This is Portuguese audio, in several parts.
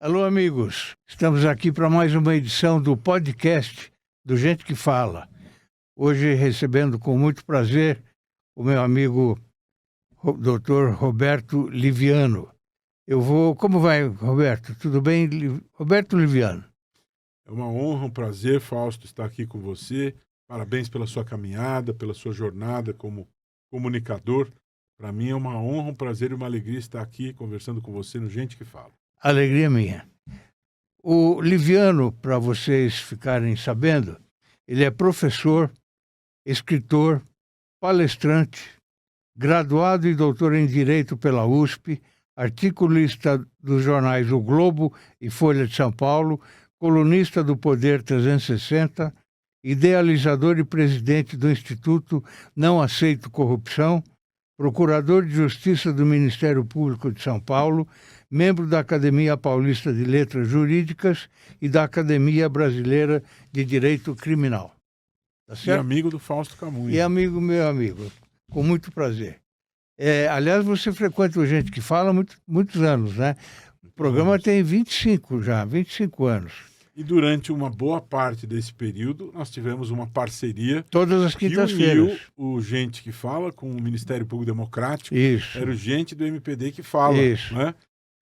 Alô, amigos. Estamos aqui para mais uma edição do podcast do Gente que Fala. Hoje recebendo com muito prazer o meu amigo Dr. Roberto Liviano. Como vai, Roberto? Tudo bem? Roberto Liviano. É uma honra, um prazer, Fausto, estar aqui com você. Parabéns pela sua caminhada, pela sua jornada como comunicador. Para mim é uma honra, um prazer e uma alegria estar aqui conversando com você no Gente que Fala. Alegria minha. O Liviano, para vocês ficarem sabendo, ele é professor, escritor, palestrante, graduado e doutor em Direito pela USP, articulista dos jornais O Globo e Folha de São Paulo, colunista do Poder 360, idealizador e presidente do Instituto Não Aceito Corrupção, procurador de Justiça do Ministério Público de São Paulo, membro da Academia Paulista de Letras Jurídicas e da Academia Brasileira de Direito Criminal. Tá certo? E amigo do Fausto Camunha. E meu amigo, com muito prazer. Aliás, você frequenta o Gente que Fala há muitos anos, né? O programa tem 25 anos. E durante uma boa parte desse período, nós tivemos uma parceria. Todas as quintas-feiras. Que uniu o Gente que Fala com o Ministério Público Democrático. Isso. Era o Gente do MPD que Fala. Isso. Né?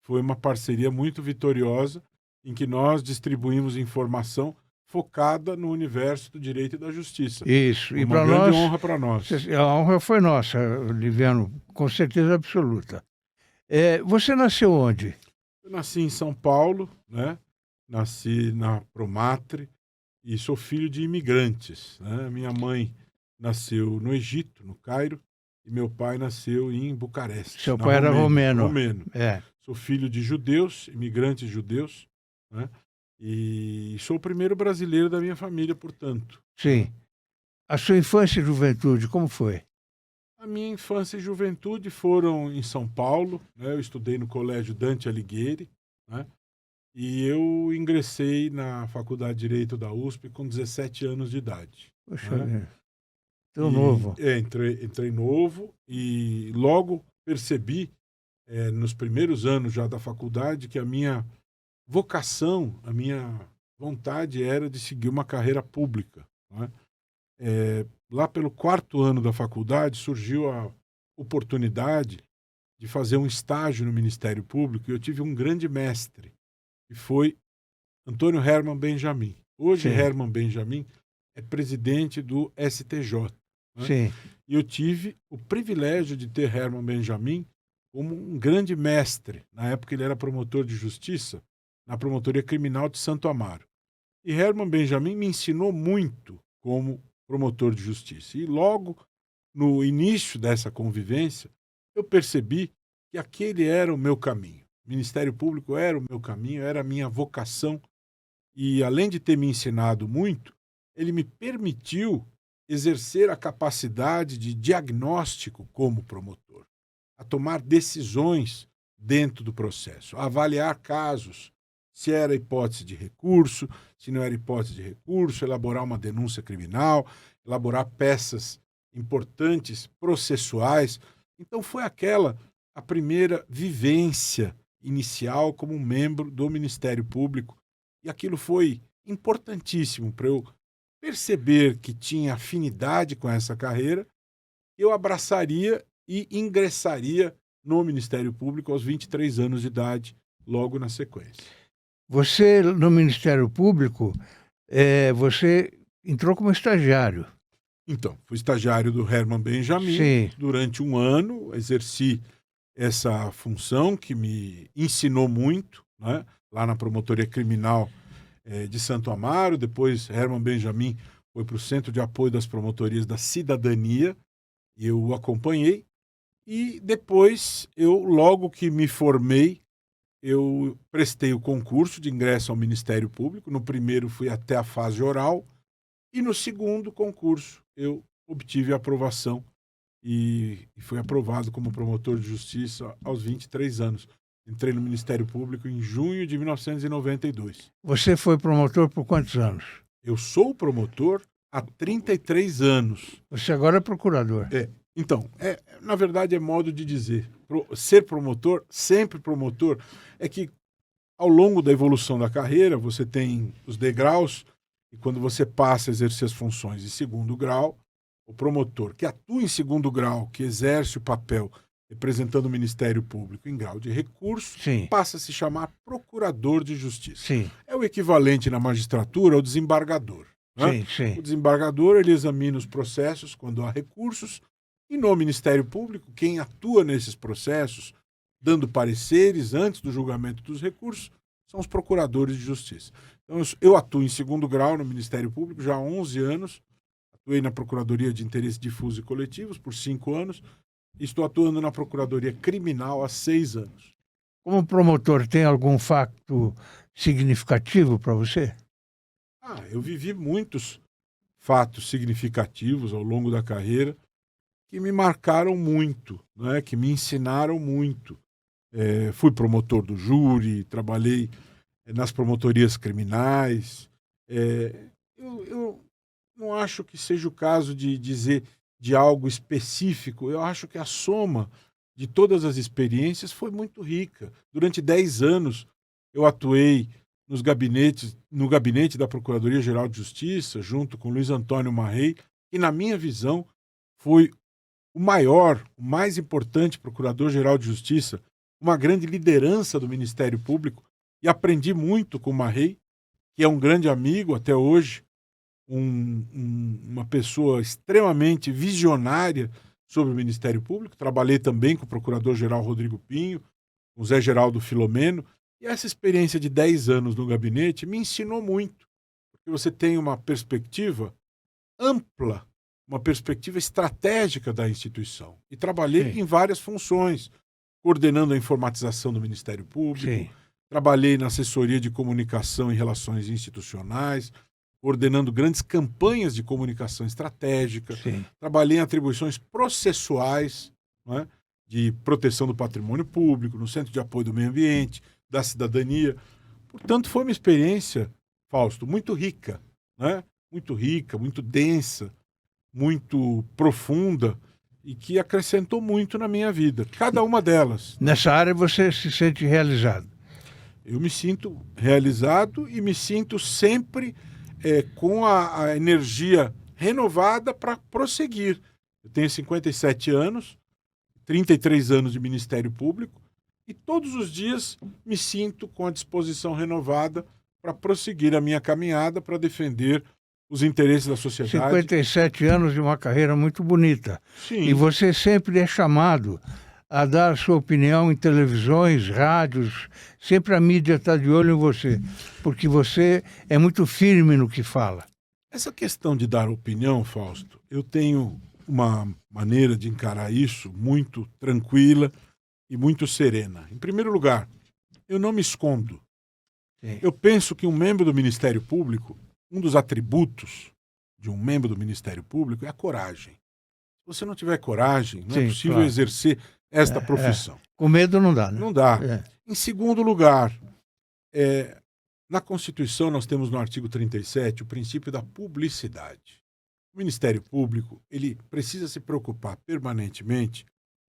Foi uma parceria muito vitoriosa em que nós distribuímos informação focada no universo do direito e da justiça. Isso. E para nós, honra para nós. A honra foi nossa, Liviano, com certeza absoluta. Você nasceu onde? Eu nasci em São Paulo, né? Nasci na Promatre e sou filho de imigrantes, né? Minha mãe nasceu no Egito, no Cairo, e meu pai nasceu em Bucareste. Seu pai era romeno. Sou filho de judeus, imigrantes judeus, né? E sou o primeiro brasileiro da minha família, portanto. Sim. A sua infância e juventude, como foi? A minha infância e juventude foram em São Paulo, né? Eu estudei no Colégio Dante Alighieri, né? E eu ingressei na Faculdade de Direito da USP com 17 anos de idade. Poxa, tão novo. Entrei novo e logo percebi, nos primeiros anos já da faculdade, que a minha vocação, a minha vontade era de seguir uma carreira pública. Né? Lá pelo 4º ano da faculdade surgiu a oportunidade de fazer um estágio no Ministério Público e eu tive um grande mestre, que foi Antônio Herman Benjamin. Hoje, Sim. Herman Benjamin é presidente do STJ. Né? Sim. E eu tive o privilégio de ter Herman Benjamin como um grande mestre. Na época ele era promotor de justiça na Promotoria Criminal de Santo Amaro. E Herman Benjamin me ensinou muito como promotor de justiça. E logo no início dessa convivência, eu percebi que aquele era o meu caminho. O Ministério Público era o meu caminho, era a minha vocação. E além de ter me ensinado muito, ele me permitiu exercer a capacidade de diagnóstico como promotor, a tomar decisões dentro do processo, a avaliar casos, se era hipótese de recurso, se não era hipótese de recurso, elaborar uma denúncia criminal, elaborar peças importantes, processuais. Então foi a primeira vivência inicial como membro do Ministério Público, e aquilo foi importantíssimo para eu perceber que tinha afinidade com essa carreira. Eu abraçaria e ingressaria no Ministério Público aos 23 anos de idade, logo na sequência. Você, no Ministério Público, você entrou como estagiário. Então, fui estagiário do Herman Benjamin. Sim. Durante um ano, exerci essa função que me ensinou muito, né? Lá na Promotoria Criminal de Santo Amaro. Depois, Herman Benjamin foi para o Centro de Apoio das Promotorias da Cidadania, e eu o acompanhei. E depois, logo que me formei, eu prestei o concurso de ingresso ao Ministério Público. No primeiro, fui até a fase oral, e no segundo concurso, eu obtive a aprovação e fui aprovado como promotor de justiça aos 23 anos. Entrei no Ministério Público em junho de 1992. Você foi promotor por quantos anos? Eu sou promotor há 33 anos. Você agora é procurador. Então, na verdade é modo de dizer. Ser promotor, sempre promotor, é que Ao longo da evolução da carreira, você tem os degraus, e quando você passa a exercer as funções de segundo grau, o promotor que atua em segundo grau, que exerce o papel representando o Ministério Público em grau de recurso, Sim, passa a se chamar procurador de justiça. sim, É o equivalente na magistratura ao desembargador, né? sim, sim. O desembargador, ele examina os processos quando há recursos, e no Ministério Público, quem atua nesses processos, dando pareceres antes do julgamento dos recursos, são os procuradores de justiça. Então, eu atuo em segundo grau no Ministério Público já há 11 anos, atuei na Procuradoria de Interesse Difuso e Coletivos por 5 anos, e estou atuando na Procuradoria Criminal há 6 anos. Como promotor, tem algum fato significativo para você? Eu vivi muitos fatos significativos ao longo da carreira que me marcaram muito, né? Que me ensinaram muito. Fui promotor do júri, trabalhei nas promotorias criminais. Eu não acho que seja o caso de dizer de algo específico. Eu acho que a soma de todas as experiências foi muito rica. Durante 10 anos eu atuei no gabinete da Procuradoria-Geral de Justiça, junto com Luiz Antônio Marrei, que, na minha visão, foi o maior, o mais importante Procurador-Geral de Justiça, uma grande liderança do Ministério Público, e aprendi muito com o Marrei, que é um grande amigo até hoje, uma pessoa extremamente visionária sobre o Ministério Público. Trabalhei também com o Procurador-Geral Rodrigo Pinho, com o Zé Geraldo Filomeno, e essa experiência de 10 anos no gabinete me ensinou muito, porque você tem uma perspectiva ampla, uma perspectiva estratégica da instituição. E trabalhei Sim. em várias funções, coordenando a informatização do Ministério Público, Sim, trabalhei na assessoria de comunicação e relações institucionais, coordenando grandes campanhas de comunicação estratégica, sim. trabalhei em atribuições processuais, né, de proteção do patrimônio público, no Centro de Apoio do Meio Ambiente, da Cidadania. Portanto, foi uma experiência, Fausto, muito rica, né? Muito rica, muito densa, muito profunda, e que acrescentou muito na minha vida. Cada uma delas. Nessa área você se sente realizado. Eu me sinto realizado e me sinto sempre com a energia renovada para prosseguir. Eu tenho 57 anos, 33 anos de Ministério Público, e todos os dias me sinto com a disposição renovada para prosseguir a minha caminhada, para defender os interesses da sociedade. 57 anos de uma carreira muito bonita. Sim. E você sempre é chamado a dar sua opinião em televisões, rádios, sempre a mídia está de olho em você, porque você é muito firme no que fala. Essa questão de dar opinião, Fausto, eu tenho uma maneira de encarar isso muito tranquila e muito serena. Em primeiro lugar, eu não me escondo. Sim. Eu penso que um membro do Ministério Público, um dos atributos de um membro do Ministério Público é a coragem. Se você não tiver coragem, não é Sim, possível claro. exercer esta profissão. Com medo não dá, né? Não dá. É. Em segundo lugar, na Constituição nós temos no artigo 37 o princípio da publicidade. O Ministério Público, ele precisa se preocupar permanentemente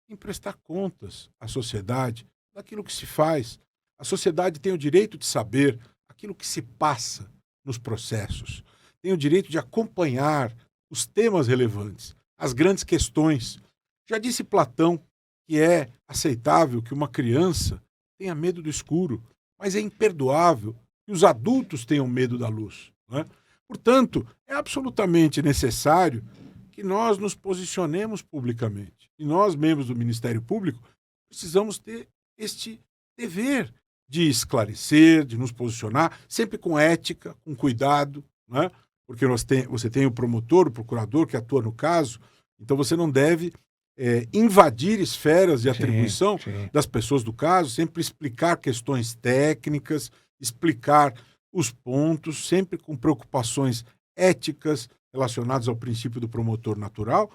em prestar contas à sociedade daquilo que se faz. A sociedade tem o direito de saber aquilo que se passa nos processos, tem o direito de acompanhar os temas relevantes, as grandes questões. Já disse Platão que é aceitável que uma criança tenha medo do escuro, mas é imperdoável que os adultos tenham medo da luz, não é? Portanto, é absolutamente necessário que nós nos posicionemos publicamente. E nós, membros do Ministério Público, precisamos ter este dever de esclarecer, de nos posicionar, sempre com ética, com cuidado, né? Porque você tem o promotor, o procurador que atua no caso, então você não deve invadir esferas de atribuição das pessoas do caso, sempre explicar questões técnicas, explicar os pontos, sempre com preocupações éticas relacionadas ao princípio do promotor natural,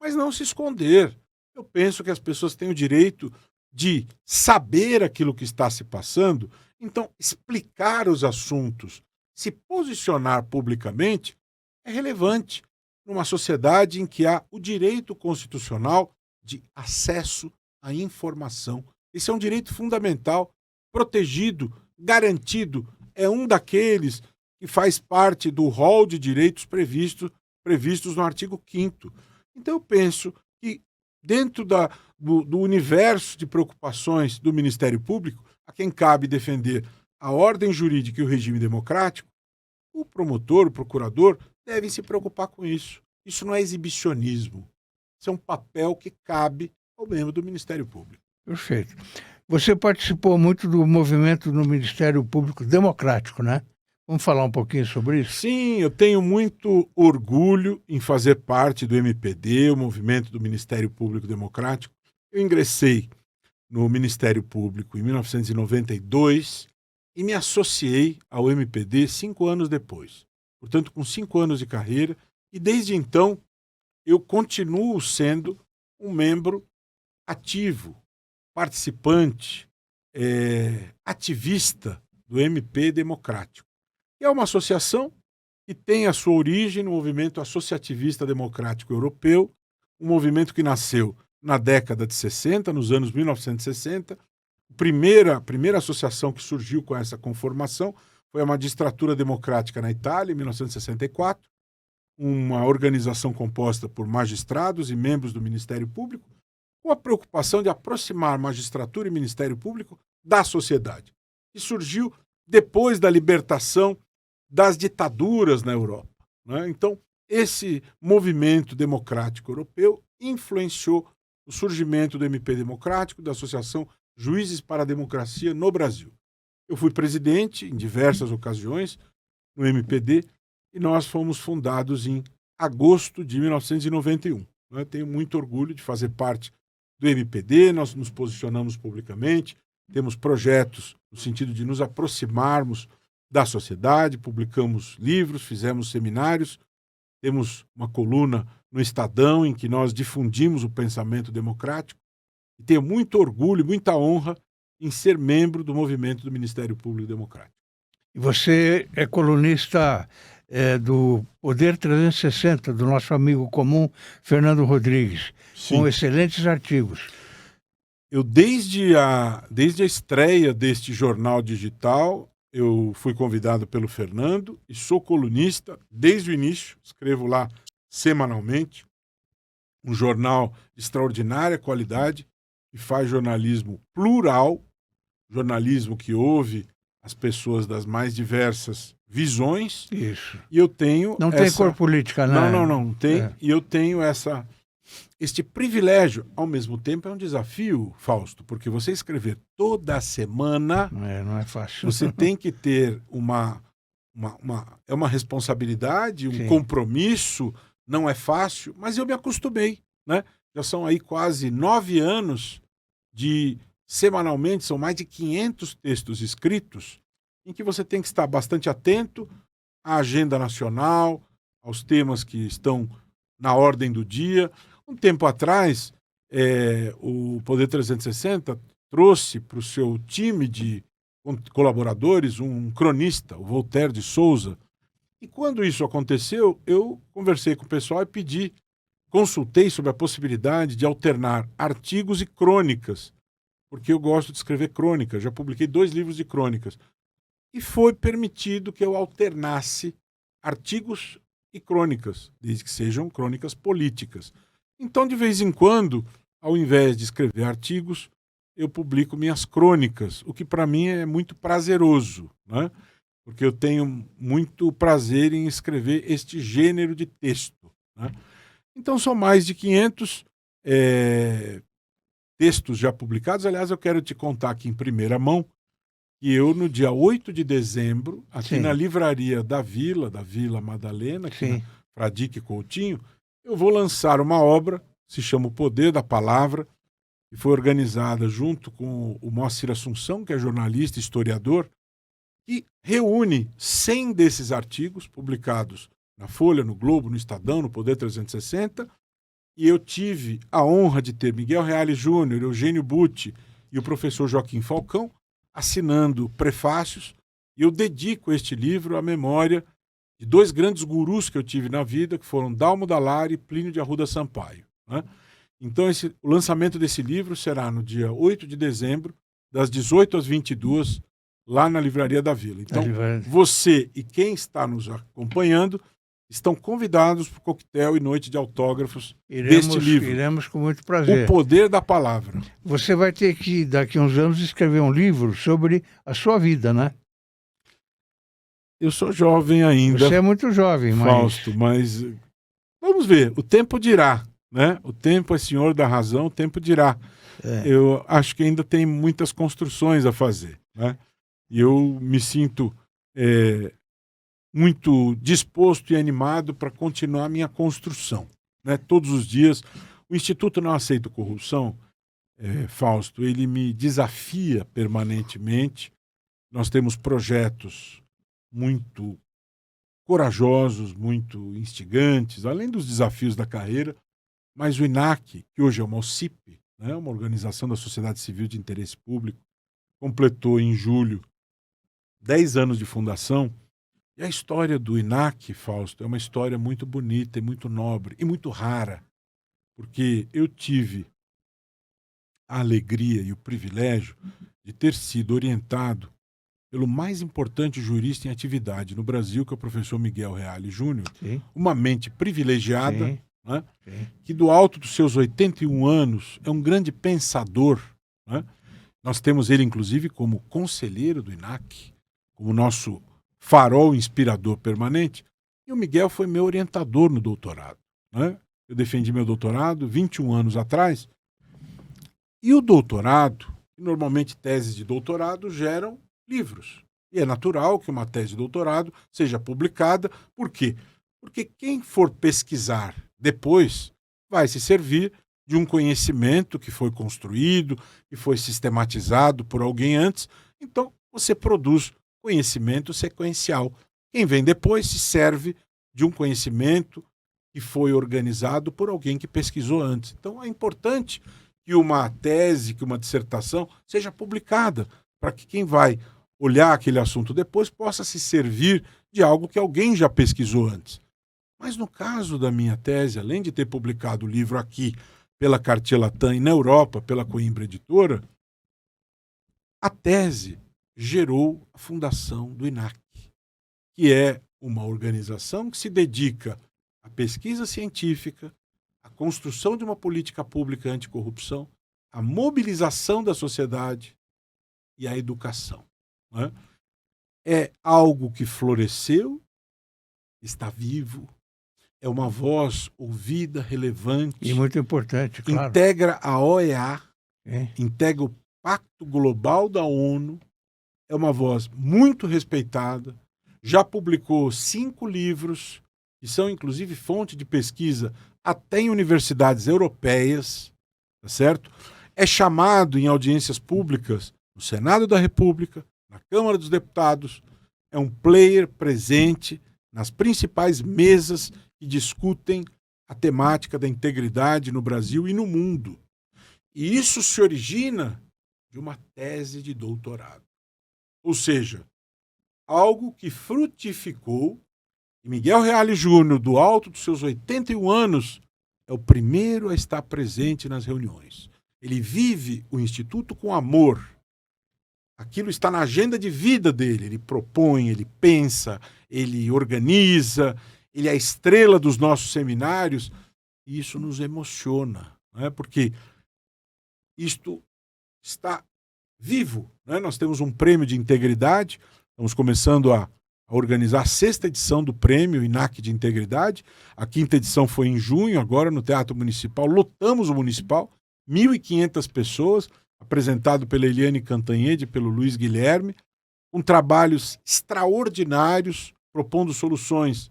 mas não se esconder. Eu penso que as pessoas têm o direito de saber aquilo que está se passando, então explicar os assuntos, se posicionar publicamente é relevante numa sociedade em que há o direito constitucional de acesso à informação. Esse é um direito fundamental, protegido garantido, é um daqueles que faz parte do rol de direitos previstos no artigo 5º. Então eu penso que dentro do universo de preocupações do Ministério Público, a quem cabe defender a ordem jurídica e o regime democrático, o promotor, o procurador, devem se preocupar com isso. Isso não é exibicionismo. Isso é um papel que cabe ao membro do Ministério Público. Perfeito. Você participou muito do movimento no Ministério Público Democrático, né? Vamos falar um pouquinho sobre isso? Sim, eu tenho muito orgulho em fazer parte do MPD, o movimento do Ministério Público Democrático. Eu ingressei no Ministério Público em 1992 e me associei ao MPD 5 anos depois. Portanto, com 5 anos de carreira, e desde então eu continuo sendo um membro ativo, participante, ativista do MP Democrático. É uma associação que tem a sua origem no movimento associativista democrático europeu, um movimento que nasceu na década de 60, nos anos 1960. A primeira associação que surgiu com essa conformação foi a Magistratura Democrática na Itália, em 1964, uma organização composta por magistrados e membros do Ministério Público, com a preocupação de aproximar magistratura e Ministério Público da sociedade, que surgiu depois da libertação das ditaduras na Europa, né? Então, esse movimento democrático europeu influenciou o surgimento do MP Democrático, da Associação Juízes para a Democracia no Brasil. Eu fui presidente em diversas ocasiões no MPD e nós fomos fundados em agosto de 1991. Eu tenho muito orgulho de fazer parte do MPD, nós nos posicionamos publicamente, temos projetos no sentido de nos aproximarmos da sociedade, publicamos livros, fizemos seminários, temos uma coluna no Estadão em que nós difundimos o pensamento democrático e tenho muito orgulho, muita honra em ser membro do movimento do Ministério Público Democrático. E você é colunista do Poder 360, do nosso amigo comum Fernando Rodrigues, Sim. com excelentes artigos. Eu, desde a estreia deste jornal digital, eu fui convidado pelo Fernando e sou colunista desde o início, escrevo lá semanalmente, um jornal de extraordinária qualidade, que faz jornalismo plural, jornalismo que ouve as pessoas das mais diversas visões. Isso. E eu tenho Não tem cor política, né? Não tem. É. E eu tenho este privilégio. Ao mesmo tempo é um desafio, Fausto, porque você escrever toda semana... Não é fácil. Você tem que ter uma responsabilidade, um compromisso, não é fácil, mas eu me acostumei, né? Já são aí quase 9 anos de, semanalmente, são mais de 500 textos escritos, em que você tem que estar bastante atento à agenda nacional, aos temas que estão na ordem do dia. Um tempo atrás, o Poder 360 trouxe para o seu time de colaboradores um cronista, o Voltaire de Souza. E quando isso aconteceu, eu conversei com o pessoal e consultei sobre a possibilidade de alternar artigos e crônicas, porque eu gosto de escrever crônicas, já publiquei 2 livros de crônicas. E foi permitido que eu alternasse artigos e crônicas, desde que sejam crônicas políticas. Então, de vez em quando, ao invés de escrever artigos, eu publico minhas crônicas, o que para mim é muito prazeroso, né? Porque eu tenho muito prazer em escrever este gênero de texto, né? Então, são mais de 500 textos já publicados. Aliás, eu quero te contar aqui em primeira mão que eu, no dia 8 de dezembro, aqui Sim. na livraria da Vila Madalena, aqui na Fradique Coutinho, eu vou lançar uma obra, se chama O Poder da Palavra, que foi organizada junto com o Moacir Assunção, que é jornalista e historiador, que reúne 100 desses artigos publicados na Folha, no Globo, no Estadão, no Poder 360, e eu tive a honra de ter Miguel Reale Júnior, Eugênio Butti e o professor Joaquim Falcão assinando prefácios, e eu dedico este livro à memória de 2 grandes gurus que eu tive na vida, que foram Dalmo Dallari e Plínio de Arruda Sampaio, né? Então, o lançamento desse livro será no dia 8 de dezembro, das 18 às 22, lá na Livraria da Vila. Então, Livraria. você e quem está nos acompanhando estão convidados para o coquetel e noite de autógrafos deste livro. Iremos com muito prazer. O Poder da Palavra. Você vai ter que, daqui a uns anos, escrever um livro sobre a sua vida, né? Eu sou jovem ainda. Você é muito jovem, Fausto, mas vamos ver. O tempo dirá, né? O tempo é senhor da razão, o tempo dirá. Eu acho que ainda tem muitas construções a fazer, né? E eu me sinto muito disposto e animado para continuar a minha construção, né? Todos os dias. O Instituto Não Aceito Corrupção, Fausto, ele me desafia permanentemente. Nós temos projetos muito corajosos, muito instigantes, além dos desafios da carreira, mas o INAC, que hoje é uma OCIP, né, uma organização da sociedade civil de interesse público, completou em julho 10 anos de fundação, e a história do INAC, Fausto, é uma história muito bonita e muito nobre e muito rara, porque eu tive a alegria e o privilégio de ter sido orientado pelo mais importante jurista em atividade no Brasil, que é o professor Miguel Reale Júnior, uma mente privilegiada, né, que do alto dos seus 81 anos é um grande pensador, né? Nós temos ele, inclusive, como conselheiro do INAC, como nosso farol inspirador permanente, e o Miguel foi meu orientador no doutorado, né? Eu defendi meu doutorado 21 anos atrás, e o doutorado, normalmente teses de doutorado, geram livros. E é natural que uma tese de doutorado seja publicada. Por quê? Porque quem for pesquisar depois vai se servir de um conhecimento que foi construído, que foi sistematizado por alguém antes. Então, você produz conhecimento sequencial. Quem vem depois se serve de um conhecimento que foi organizado por alguém que pesquisou antes. Então, é importante que uma tese, que uma dissertação seja publicada, para que quem vai olhar aquele assunto depois possa se servir de algo que alguém já pesquisou antes. Mas no caso da minha tese, além de ter publicado o livro aqui pela Cartier Latam e na Europa pela Coimbra Editora, a tese gerou a fundação do INAC, que é uma organização que se dedica à pesquisa científica, à construção de uma política pública anticorrupção, à mobilização da sociedade e à educação. Né? É algo que floresceu, está vivo, é uma voz ouvida, relevante. E muito importante, claro. Integra a OEA, integra o Pacto Global da ONU, é uma voz muito respeitada, já publicou 5 livros, que são inclusive fonte de pesquisa até em universidades europeias, tá certo? É chamado em audiências públicas no Senado da República, na Câmara dos Deputados, é um player presente nas principais mesas que discutem a temática da integridade no Brasil e no mundo. E isso se origina de uma tese de doutorado. Ou seja, algo que frutificou, e Miguel Reale Júnior, do alto dos seus 81 anos, é o primeiro a estar presente nas reuniões. Ele vive o Instituto com amor. Aquilo está na agenda de vida dele. Ele propõe, ele pensa, ele organiza, ele é a estrela dos nossos seminários. E isso nos emociona, né? Porque isto está vivo, né? Nós temos um prêmio de integridade, estamos começando a organizar a 6ª edição do prêmio INAC de Integridade. A 5ª edição foi em junho, agora no Teatro Municipal. Lotamos o Municipal, 1.500 pessoas, apresentado pela Eliane Cantanhede e pelo Luiz Guilherme, com trabalhos extraordinários, propondo soluções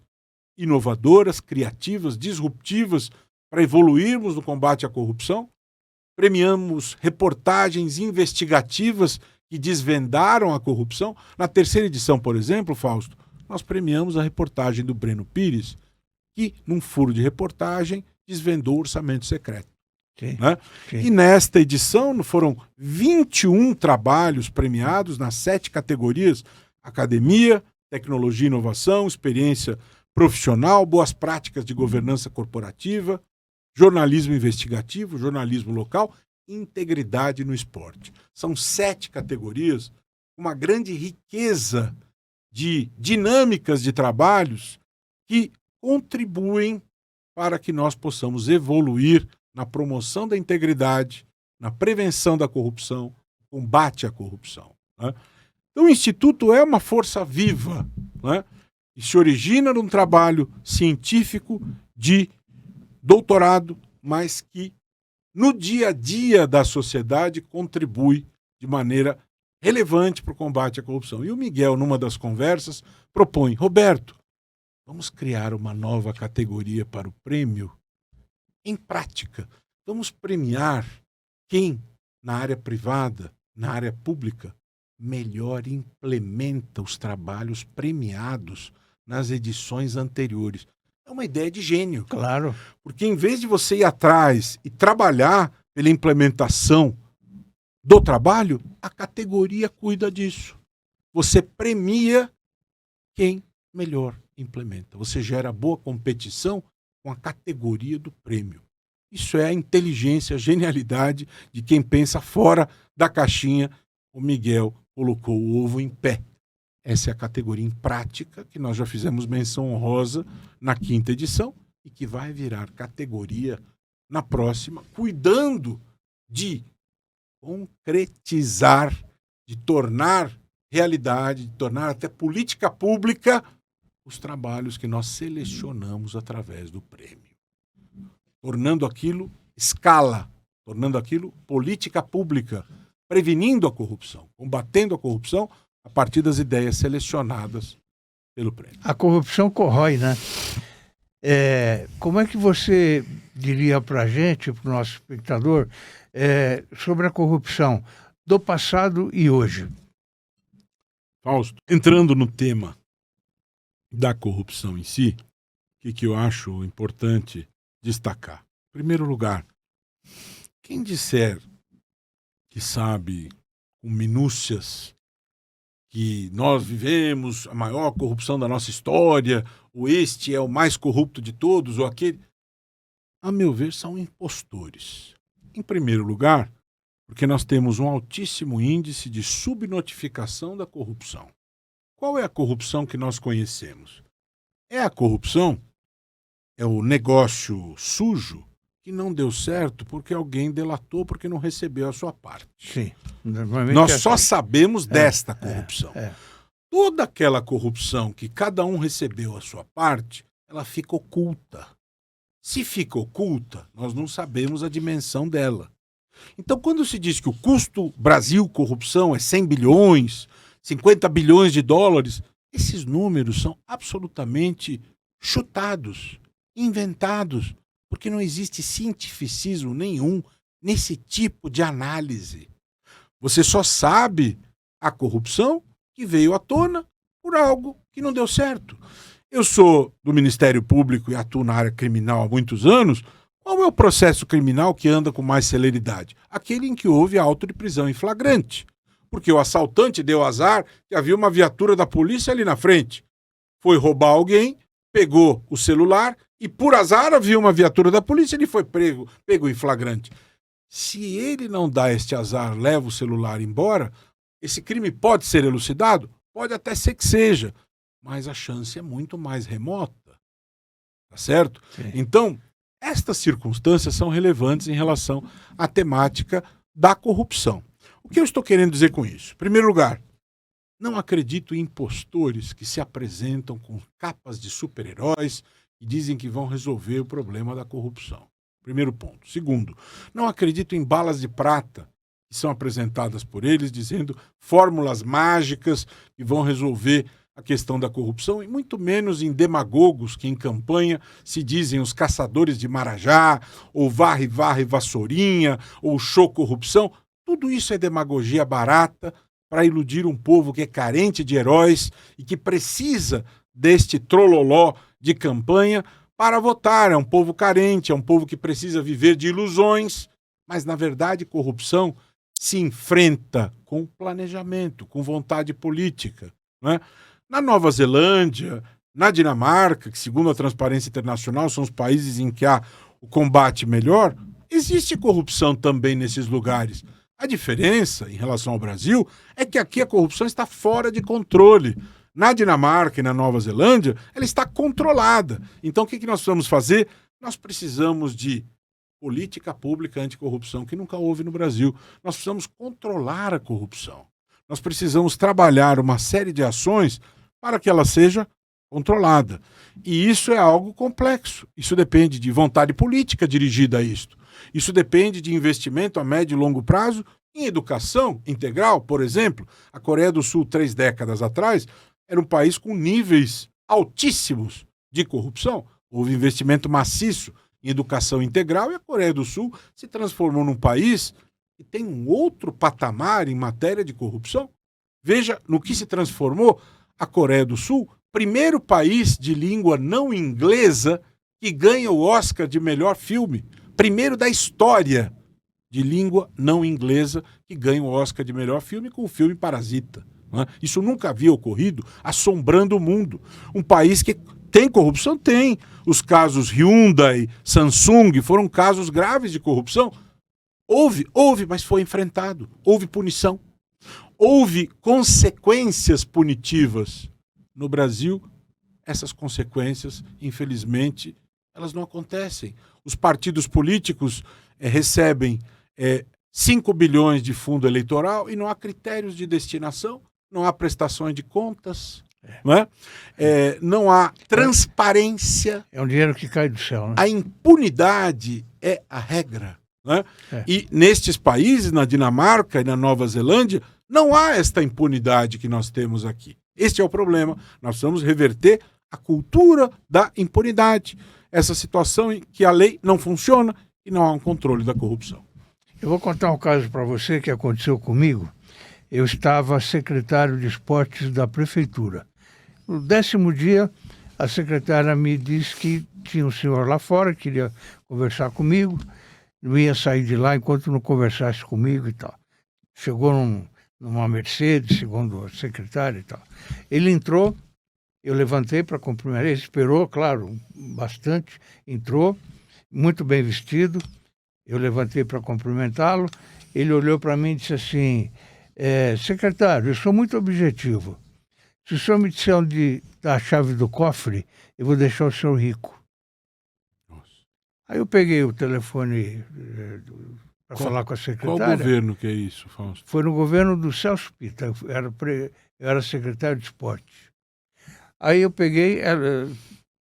inovadoras, criativas, disruptivas, para evoluirmos no combate à corrupção. Premiamos reportagens investigativas que desvendaram a corrupção. Na 3ª edição, por exemplo, Fausto, nós premiamos a reportagem do Breno Pires, que, num furo de reportagem, desvendou o orçamento secreto. Né? E nesta edição foram 21 trabalhos premiados nas 7 categorias: academia, tecnologia e inovação, experiência profissional, boas práticas de governança corporativa, jornalismo investigativo, jornalismo local, integridade no esporte. São 7 categorias uma grande riqueza de dinâmicas de trabalhos que contribuem para que nós possamos evoluir na promoção da integridade, na prevenção da corrupção, combate à corrupção, né? Então o Instituto é uma força viva, né? E se origina num trabalho científico de doutorado, mas que no dia a dia da sociedade contribui de maneira relevante para o combate à corrupção. E o Miguel, numa das conversas, propõe: Roberto, vamos criar uma nova categoria para o prêmio em prática. Vamos premiar quem, na área privada, na área pública, melhor implementa os trabalhos premiados nas edições anteriores. É uma ideia de gênio. Claro. Porque em vez de você ir atrás e trabalhar pela implementação do trabalho, a categoria cuida disso. Você premia quem melhor implementa. Você gera boa competição com a categoria do prêmio. Isso é a inteligência, a genialidade de quem pensa fora da caixinha. O Miguel colocou o ovo em pé. Essa é a categoria em prática, que nós já fizemos menção honrosa na 5ª edição e que vai virar categoria na próxima, cuidando de concretizar, de tornar realidade, de tornar até política pública os trabalhos que nós selecionamos através do prêmio. Tornando aquilo escala, tornando aquilo política pública, prevenindo a corrupção, combatendo a corrupção a partir das ideias selecionadas pelo prêmio. A corrupção corrói, né? Como é que você diria para a gente, para o nosso espectador, sobre a corrupção do passado e hoje? Fausto, entrando no tema da corrupção em si, o que eu acho importante destacar? Em primeiro lugar, quem disser que sabe com minúcias que nós vivemos a maior corrupção da nossa história, ou este é o mais corrupto de todos, ou aquele, a meu ver, são impostores. Em primeiro lugar, porque nós temos um altíssimo índice de subnotificação da corrupção. Qual é a corrupção que nós conhecemos? É a corrupção, é o negócio sujo que não deu certo porque alguém delatou, porque não recebeu a sua parte. Sim. Nós só sabemos desta corrupção. Toda aquela corrupção que cada um recebeu a sua parte, ela fica oculta. Se fica oculta, nós não sabemos a dimensão dela. Então, quando se diz que o custo Brasil corrupção é 100 bilhões, 50 bilhões de dólares, esses números são absolutamente chutados, inventados, porque não existe cientificismo nenhum nesse tipo de análise. Você só sabe a corrupção que veio à tona por algo que não deu certo. Eu sou do Ministério Público e atuo na área criminal há muitos anos. Qual é o processo criminal que anda com mais celeridade? Aquele em que houve auto de prisão em flagrante. Porque o assaltante deu azar que havia uma viatura da polícia ali na frente. Foi roubar alguém, pegou o celular e, por azar, havia uma viatura da polícia e ele foi pego em flagrante. Se ele não dá este azar, leva o celular embora, esse crime pode ser elucidado? Pode até ser que seja, mas a chance é muito mais remota. Tá certo? Sim. Então, estas circunstâncias são relevantes em relação à temática da corrupção. O que eu estou querendo dizer com isso? Em primeiro lugar, não acredito em impostores que se apresentam com capas de super-heróis e dizem que vão resolver o problema da corrupção. Primeiro ponto. Segundo, não acredito em balas de prata que são apresentadas por eles dizendo fórmulas mágicas que vão resolver a questão da corrupção, e muito menos em demagogos que em campanha se dizem os caçadores de Marajá, ou varre, vassourinha, ou show corrupção. Tudo isso é demagogia barata para iludir um povo que é carente de heróis e que precisa deste trololó de campanha para votar. É um povo carente, é um povo que precisa viver de ilusões, mas, na verdade, corrupção se enfrenta com planejamento, com vontade política, não é? Na Nova Zelândia, na Dinamarca, que segundo a Transparência Internacional são os países em que há o combate melhor, existe corrupção também nesses lugares, A diferença em relação ao Brasil é que aqui a corrupção está fora de controle. Na Dinamarca e na Nova Zelândia, ela está controlada. Então, o que nós precisamos fazer? Nós precisamos de política pública anticorrupção, que nunca houve no Brasil. Nós precisamos controlar a corrupção. Nós precisamos trabalhar uma série de ações para que ela seja controlada. E isso é algo complexo. Isso depende de vontade política dirigida a isto. Isso depende de investimento a médio e longo prazo em educação integral. Por exemplo, a Coreia do Sul, 3 décadas atrás, era um país com níveis altíssimos de corrupção. Houve investimento maciço em educação integral e a Coreia do Sul se transformou num país que tem um outro patamar em matéria de corrupção. Veja no que se transformou a Coreia do Sul, primeiro país de língua não inglesa que ganha o Oscar de melhor filme. Primeiro da história de língua não inglesa que ganha o Oscar de melhor filme com o filme Parasita. Isso nunca havia ocorrido, assombrando o mundo. Um país que tem corrupção? Tem. Os casos Hyundai, Samsung foram casos graves de corrupção. Houve, mas foi enfrentado. Houve punição. Houve consequências punitivas. No Brasil, essas consequências, infelizmente, elas não acontecem. Os partidos políticos recebem 5 bilhões de fundo eleitoral e não há critérios de destinação, não há prestações de contas, não há transparência. É um dinheiro que cai do céu, né? A impunidade é a regra. E nestes países, na Dinamarca e na Nova Zelândia, não há esta impunidade que nós temos aqui. Este é o problema. Nós precisamos reverter a cultura da impunidade. Essa situação em que a lei não funciona e não há um controle da corrupção. Eu vou contar um caso para você que aconteceu comigo. Eu estava secretário de esportes da prefeitura. No 10º dia, a secretária me disse que tinha um senhor lá fora, queria conversar comigo, não ia sair de lá enquanto não conversasse comigo e tal. Chegou numa Mercedes, segundo a secretária e tal. Ele entrou, eu levantei para cumprimentar, ele esperou, claro, bastante, entrou, muito bem vestido, eu levantei para cumprimentá-lo, ele olhou para mim e disse assim, secretário, eu sou muito objetivo, se o senhor me disser onde está a chave do cofre, eu vou deixar o senhor rico. Nossa. Aí eu peguei o telefone para falar com a secretária. Qual governo que é isso, Fausto? Foi no governo do Celso Pitta, eu era secretário de esporte. Aí eu peguei,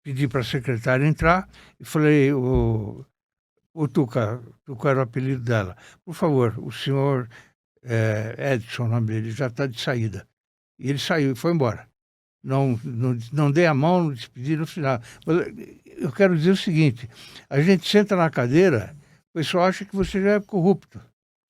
pedi para a secretária entrar e falei, o Tuca era o apelido dela, por favor, o senhor Edson, o nome dele, já está de saída. E ele saiu e foi embora. Não dei a mão, não despedi no final. Eu quero dizer o seguinte, a gente senta na cadeira, o pessoal acha que você já é corrupto.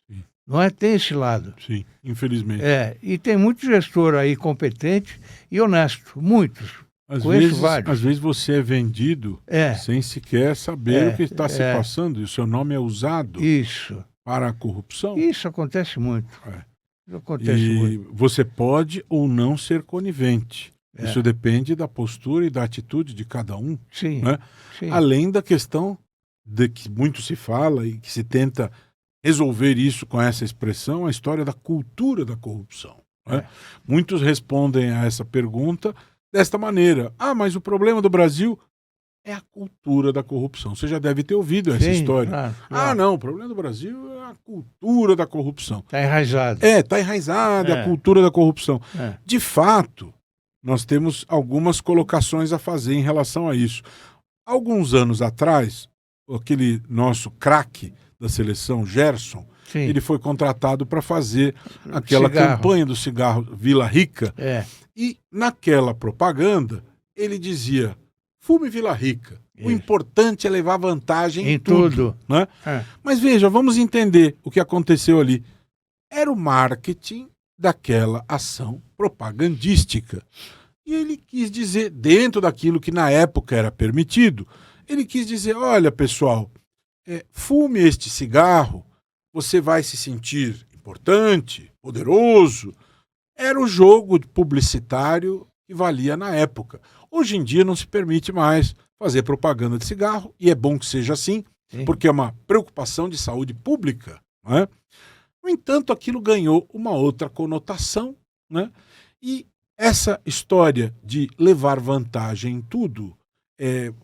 Sim. Não é? Tem esse lado. Sim, infelizmente. E tem muito gestor aí competente e honesto, muitos. Conheço vários. Às vezes você é vendido sem sequer saber o que está se passando, e o seu nome é usado para a corrupção. Isso acontece muito. Isso acontece e muito. Você pode ou não ser conivente. Isso depende da postura e da atitude de cada um. Sim, sim. Além da questão de que muito se fala e que se tenta resolver isso com essa expressão, a história da cultura da corrupção. Muitos respondem a essa pergunta desta maneira. Mas o problema do Brasil é a cultura da corrupção. Você já deve ter ouvido essa história. Claro. Não, o problema do Brasil é a cultura da corrupção. Está enraizado. Está enraizada a cultura da corrupção. De fato, nós temos algumas colocações a fazer em relação a isso. Alguns anos atrás, aquele nosso craque da seleção, Gerson, ele foi contratado para fazer aquela campanha do cigarro Vila Rica. E naquela propaganda, ele dizia, fume Vila Rica. O importante é levar vantagem em tudo. Mas veja, vamos entender o que aconteceu ali. Era o marketing daquela ação propagandística. E ele quis dizer, dentro daquilo que na época era permitido, ele quis dizer, olha pessoal, fume este cigarro, você vai se sentir importante, poderoso. Era o jogo publicitário que valia na época. Hoje em dia não se permite mais fazer propaganda de cigarro, e é bom que seja assim, porque é uma preocupação de saúde pública. No entanto, aquilo ganhou uma outra conotação, né? E essa história de levar vantagem em tudo,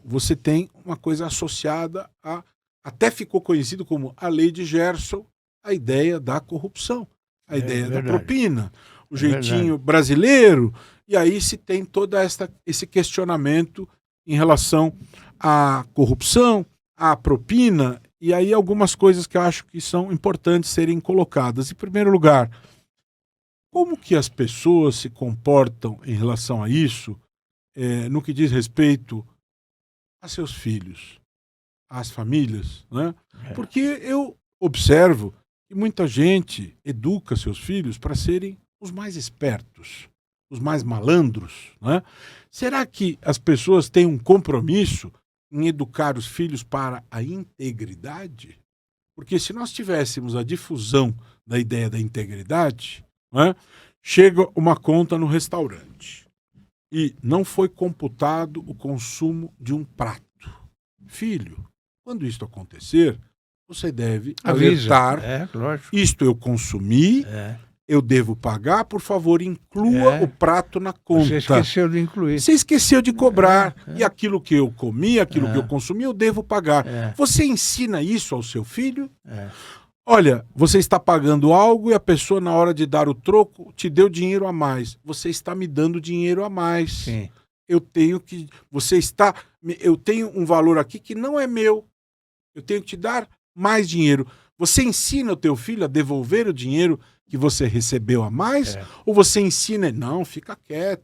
você tem uma coisa associada a. Até ficou conhecido como a lei de Gerson, a ideia da corrupção, a É ideia da verdade. propina, o É jeitinho verdade. brasileiro, e aí se tem todo esse questionamento em relação à corrupção, à propina, e aí algumas coisas que eu acho que são importantes serem colocadas. Em primeiro lugar, como que as pessoas se comportam em relação a isso, no que diz respeito a seus filhos, às famílias, né? É. Porque eu observo que muita gente educa seus filhos para serem os mais espertos, os mais malandros, né? Será que as pessoas têm um compromisso em educar os filhos para a integridade? Porque se nós tivéssemos a difusão da ideia da integridade, né, chega uma conta no restaurante e não foi computado o consumo de um prato. Filho, quando isto acontecer, você deve Avisa. alertar: É, lógico. isto eu consumi, É. eu devo pagar, por favor, inclua É. o prato na Você conta. esqueceu de incluir. Você esqueceu de cobrar, e aquilo que eu comi, aquilo que eu É. consumi, eu devo pagar. É. Você ensina isso ao seu filho? É. Olha, você está pagando algo e a pessoa, na hora de dar o troco, te deu dinheiro a mais. Você está me dando dinheiro a mais. Sim. Eu tenho que. Eu tenho um valor aqui que não é meu. Eu tenho que te dar mais dinheiro. Você ensina o teu filho a devolver o dinheiro que você recebeu a mais? É. Ou você ensina, não, fica quieto.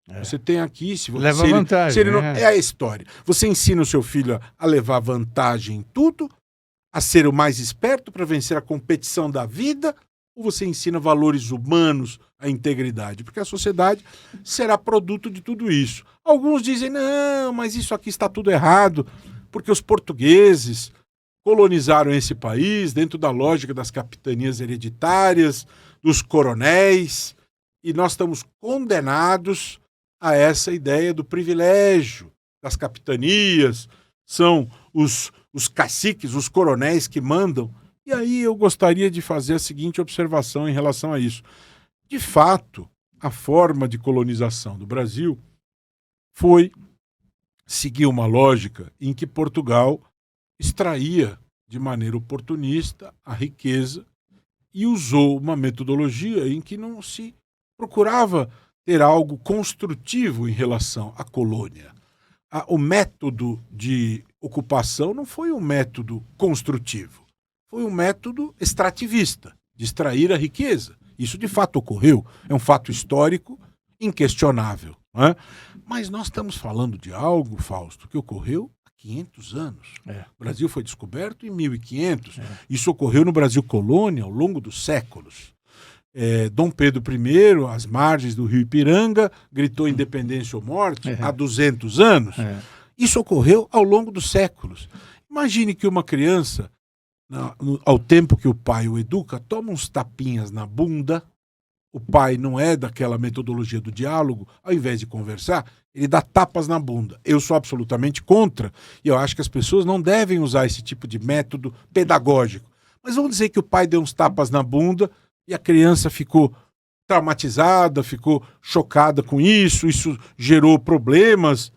É. Você tem aqui, se Leva se ele- vantagem, se ele não, né? é a história. Você ensina o seu filho a levar vantagem em tudo, a ser o mais esperto para vencer a competição da vida, ou você ensina valores humanos, a integridade? Porque a sociedade será produto de tudo isso. Alguns dizem, não, mas isso aqui está tudo errado, porque os portugueses colonizaram esse país dentro da lógica das capitanias hereditárias, dos coronéis, e nós estamos condenados a essa ideia do privilégio das capitanias, são os caciques, os coronéis que mandam. E aí eu gostaria de fazer a seguinte observação em relação a isso. De fato, a forma de colonização do Brasil foi seguir uma lógica em que Portugal extraía de maneira oportunista a riqueza e usou uma metodologia em que não se procurava ter algo construtivo em relação à colônia. O método de ocupação não foi um método construtivo, foi um método extrativista, de extrair a riqueza. Isso de fato ocorreu, é um fato histórico inquestionável. Não é? Mas nós estamos falando de algo, Fausto, que ocorreu há 500 anos. É. O Brasil foi descoberto em 1500. Isso ocorreu no Brasil colônia ao longo dos séculos. Dom Pedro I, às margens do rio Ipiranga, gritou independência ou morte há 200 anos. Isso ocorreu ao longo dos séculos. Imagine que uma criança, ao tempo que o pai o educa, toma uns tapinhas na bunda. O pai não é daquela metodologia do diálogo, ao invés de conversar, ele dá tapas na bunda. Eu sou absolutamente contra, e eu acho que as pessoas não devem usar esse tipo de método pedagógico. Mas vamos dizer que o pai deu uns tapas na bunda e a criança ficou traumatizada, ficou chocada com isso gerou problemas.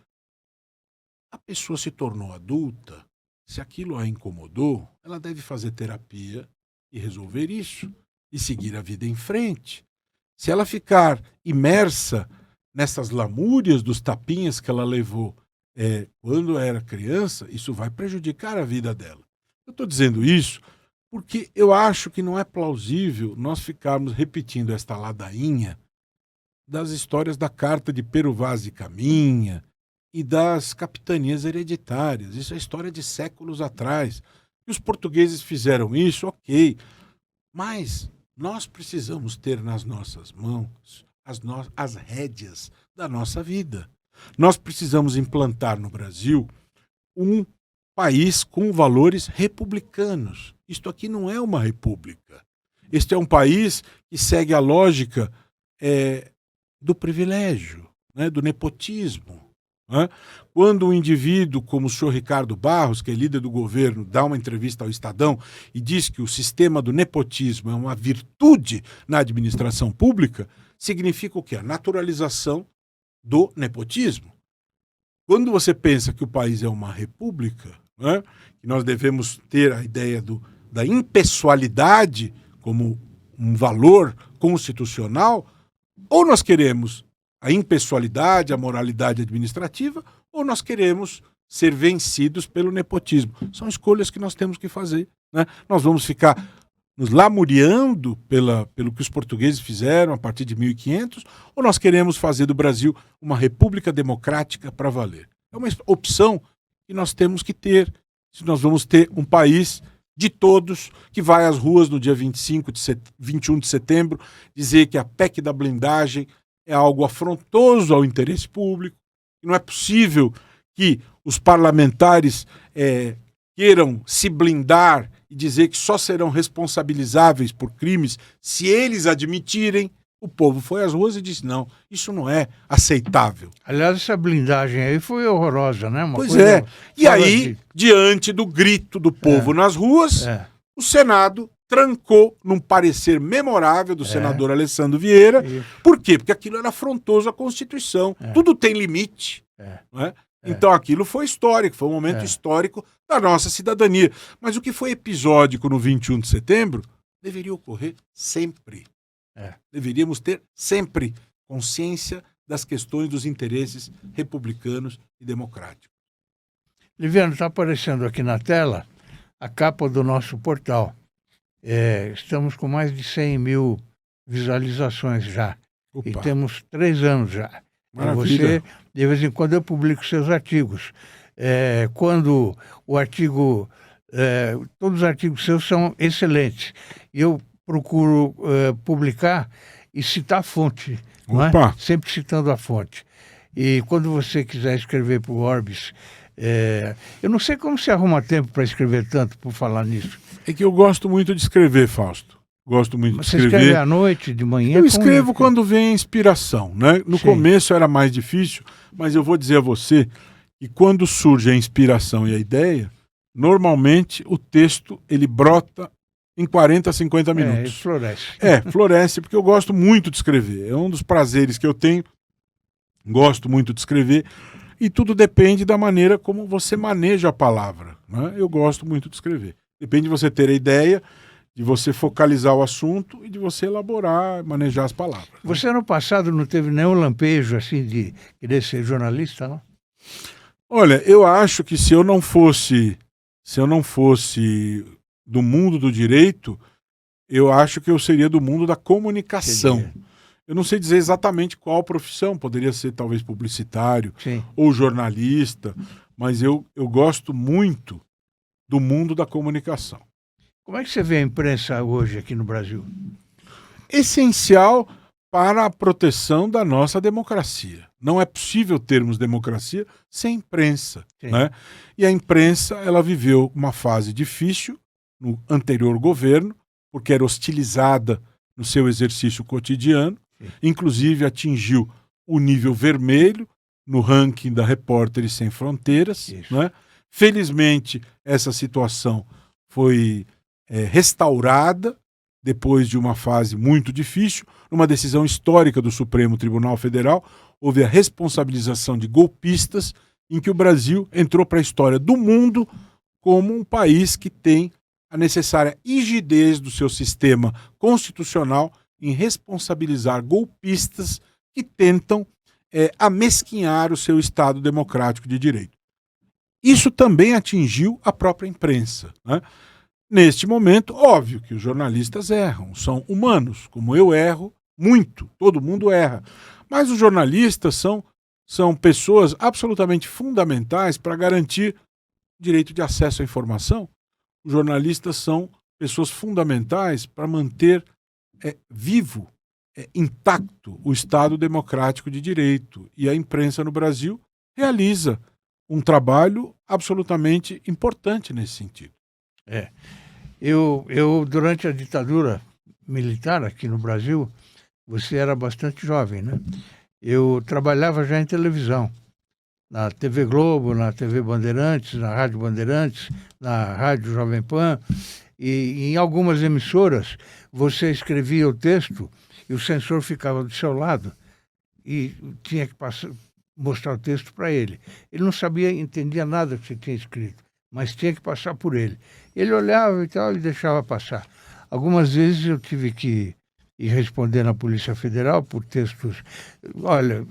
A pessoa se tornou adulta, se aquilo a incomodou, ela deve fazer terapia e resolver isso, e seguir a vida em frente. Se ela ficar imersa nessas lamúrias dos tapinhas que ela levou quando era criança, isso vai prejudicar a vida dela. Eu estou dizendo isso porque eu acho que não é plausível nós ficarmos repetindo esta ladainha das histórias da carta de Pero Vaz de Caminha e das capitanias hereditárias. Isso é história de séculos atrás. E os portugueses fizeram isso, ok. Mas nós precisamos ter nas nossas mãos as rédeas da nossa vida. Nós precisamos implantar no Brasil um país com valores republicanos. Isto aqui não é uma república. Este é um país que segue a lógica do privilégio, né, do nepotismo. né? Quando um indivíduo como o senhor Ricardo Barros, que é líder do governo, dá uma entrevista ao Estadão e diz que o sistema do nepotismo é uma virtude na administração pública, significa o quê? A naturalização do nepotismo. Quando você pensa que o país é uma república, né, que nós devemos ter a ideia da impessoalidade como um valor constitucional, ou nós queremos a impessoalidade, a moralidade administrativa, ou nós queremos ser vencidos pelo nepotismo. São escolhas que nós temos que fazer, né? Nós vamos ficar nos lamuriando pelo que os portugueses fizeram a partir de 1500, ou nós queremos fazer do Brasil uma república democrática para valer? É uma opção que nós temos que ter, se nós vamos ter um país de todos, que vai às ruas no dia 21 de setembro, dizer que a PEC da blindagem é algo afrontoso ao interesse público, que não é possível que os parlamentares queiram se blindar e dizer que só serão responsabilizáveis por crimes se eles admitirem. O povo foi às ruas e disse, não, isso não é aceitável. Aliás, essa blindagem aí foi horrorosa, né? Pois é. E aí, diante do grito do povo nas ruas, o Senado trancou num parecer memorável do senador Alessandro Vieira. Isso. Por quê? Porque aquilo era afrontoso à Constituição. Tudo tem limite. Não é? Então aquilo foi histórico, foi um momento histórico da nossa cidadania. Mas o que foi episódico no 21 de setembro deveria ocorrer sempre. Deveríamos ter sempre consciência das questões dos interesses republicanos e democráticos. Liviano, está aparecendo aqui na tela a capa do nosso portal. Estamos com mais de 100 mil visualizações já. Opa. E temos 3 anos já. Maravilha. Você, de vez em quando, eu publico seus artigos. Quando o artigo... todos os artigos seus são excelentes. Eu procuro publicar e citar a fonte, não é? Sempre citando a fonte. E quando você quiser escrever para o Orbis, eu não sei como você arruma tempo para escrever tanto, por falar nisso. É que eu gosto muito de escrever, Fausto. Gosto muito de escrever. Você escreve à noite, de manhã? Eu escrevo quando vem a inspiração, né? No começo era mais difícil, mas eu vou dizer a você que quando surge a inspiração e a ideia, normalmente o texto ele brota em 40 a 50 minutos. E floresce. Floresce, porque eu gosto muito de escrever. É um dos prazeres que eu tenho. Gosto muito de escrever. E tudo depende da maneira como você maneja a palavra, né? Eu gosto muito de escrever. Depende de você ter a ideia, de você focalizar o assunto e de você elaborar, manejar as palavras. Você, no passado, não teve nenhum lampejo assim de querer ser jornalista, não? Olha, eu acho que se eu não fosse do mundo do direito, eu acho que eu seria do mundo da comunicação. Eu não sei dizer exatamente qual profissão, poderia ser talvez publicitário ou jornalista, mas eu gosto muito do mundo da comunicação. Como é que você vê a imprensa hoje aqui no Brasil? Essencial para a proteção da nossa democracia. Não é possível termos democracia sem imprensa, né? E a imprensa, ela viveu uma fase difícil no anterior governo, porque era hostilizada no seu exercício cotidiano, inclusive atingiu o nível vermelho no ranking da Repórteres Sem Fronteiras, né? Felizmente, essa situação foi restaurada depois de uma fase muito difícil. Numa decisão histórica do Supremo Tribunal Federal, houve a responsabilização de golpistas, em que o Brasil entrou para a história do mundo como um país que tem a necessária rigidez do seu sistema constitucional em responsabilizar golpistas que tentam amesquinhar o seu Estado democrático de direito. Isso também atingiu a própria imprensa, né? Neste momento, óbvio que os jornalistas erram, são humanos, como eu erro muito, todo mundo erra. Mas os jornalistas são pessoas absolutamente fundamentais para garantir o direito de acesso à informação. Os jornalistas são pessoas fundamentais para manter vivo, intacto o Estado democrático de direito. E a imprensa no Brasil realiza um trabalho absolutamente importante nesse sentido. Eu durante a ditadura militar aqui no Brasil, você era bastante jovem, né? Eu trabalhava já em televisão. na TV Globo, na TV Bandeirantes, na Rádio Bandeirantes, na Rádio Jovem Pan, e em algumas emissoras você escrevia o texto e o censor ficava do seu lado e tinha que mostrar o texto para ele. Ele não sabia, entendia nada que você tinha escrito, mas tinha que passar por ele. Ele olhava e tal e deixava passar. Algumas vezes eu tive que ir responder na Polícia Federal por textos. Olha,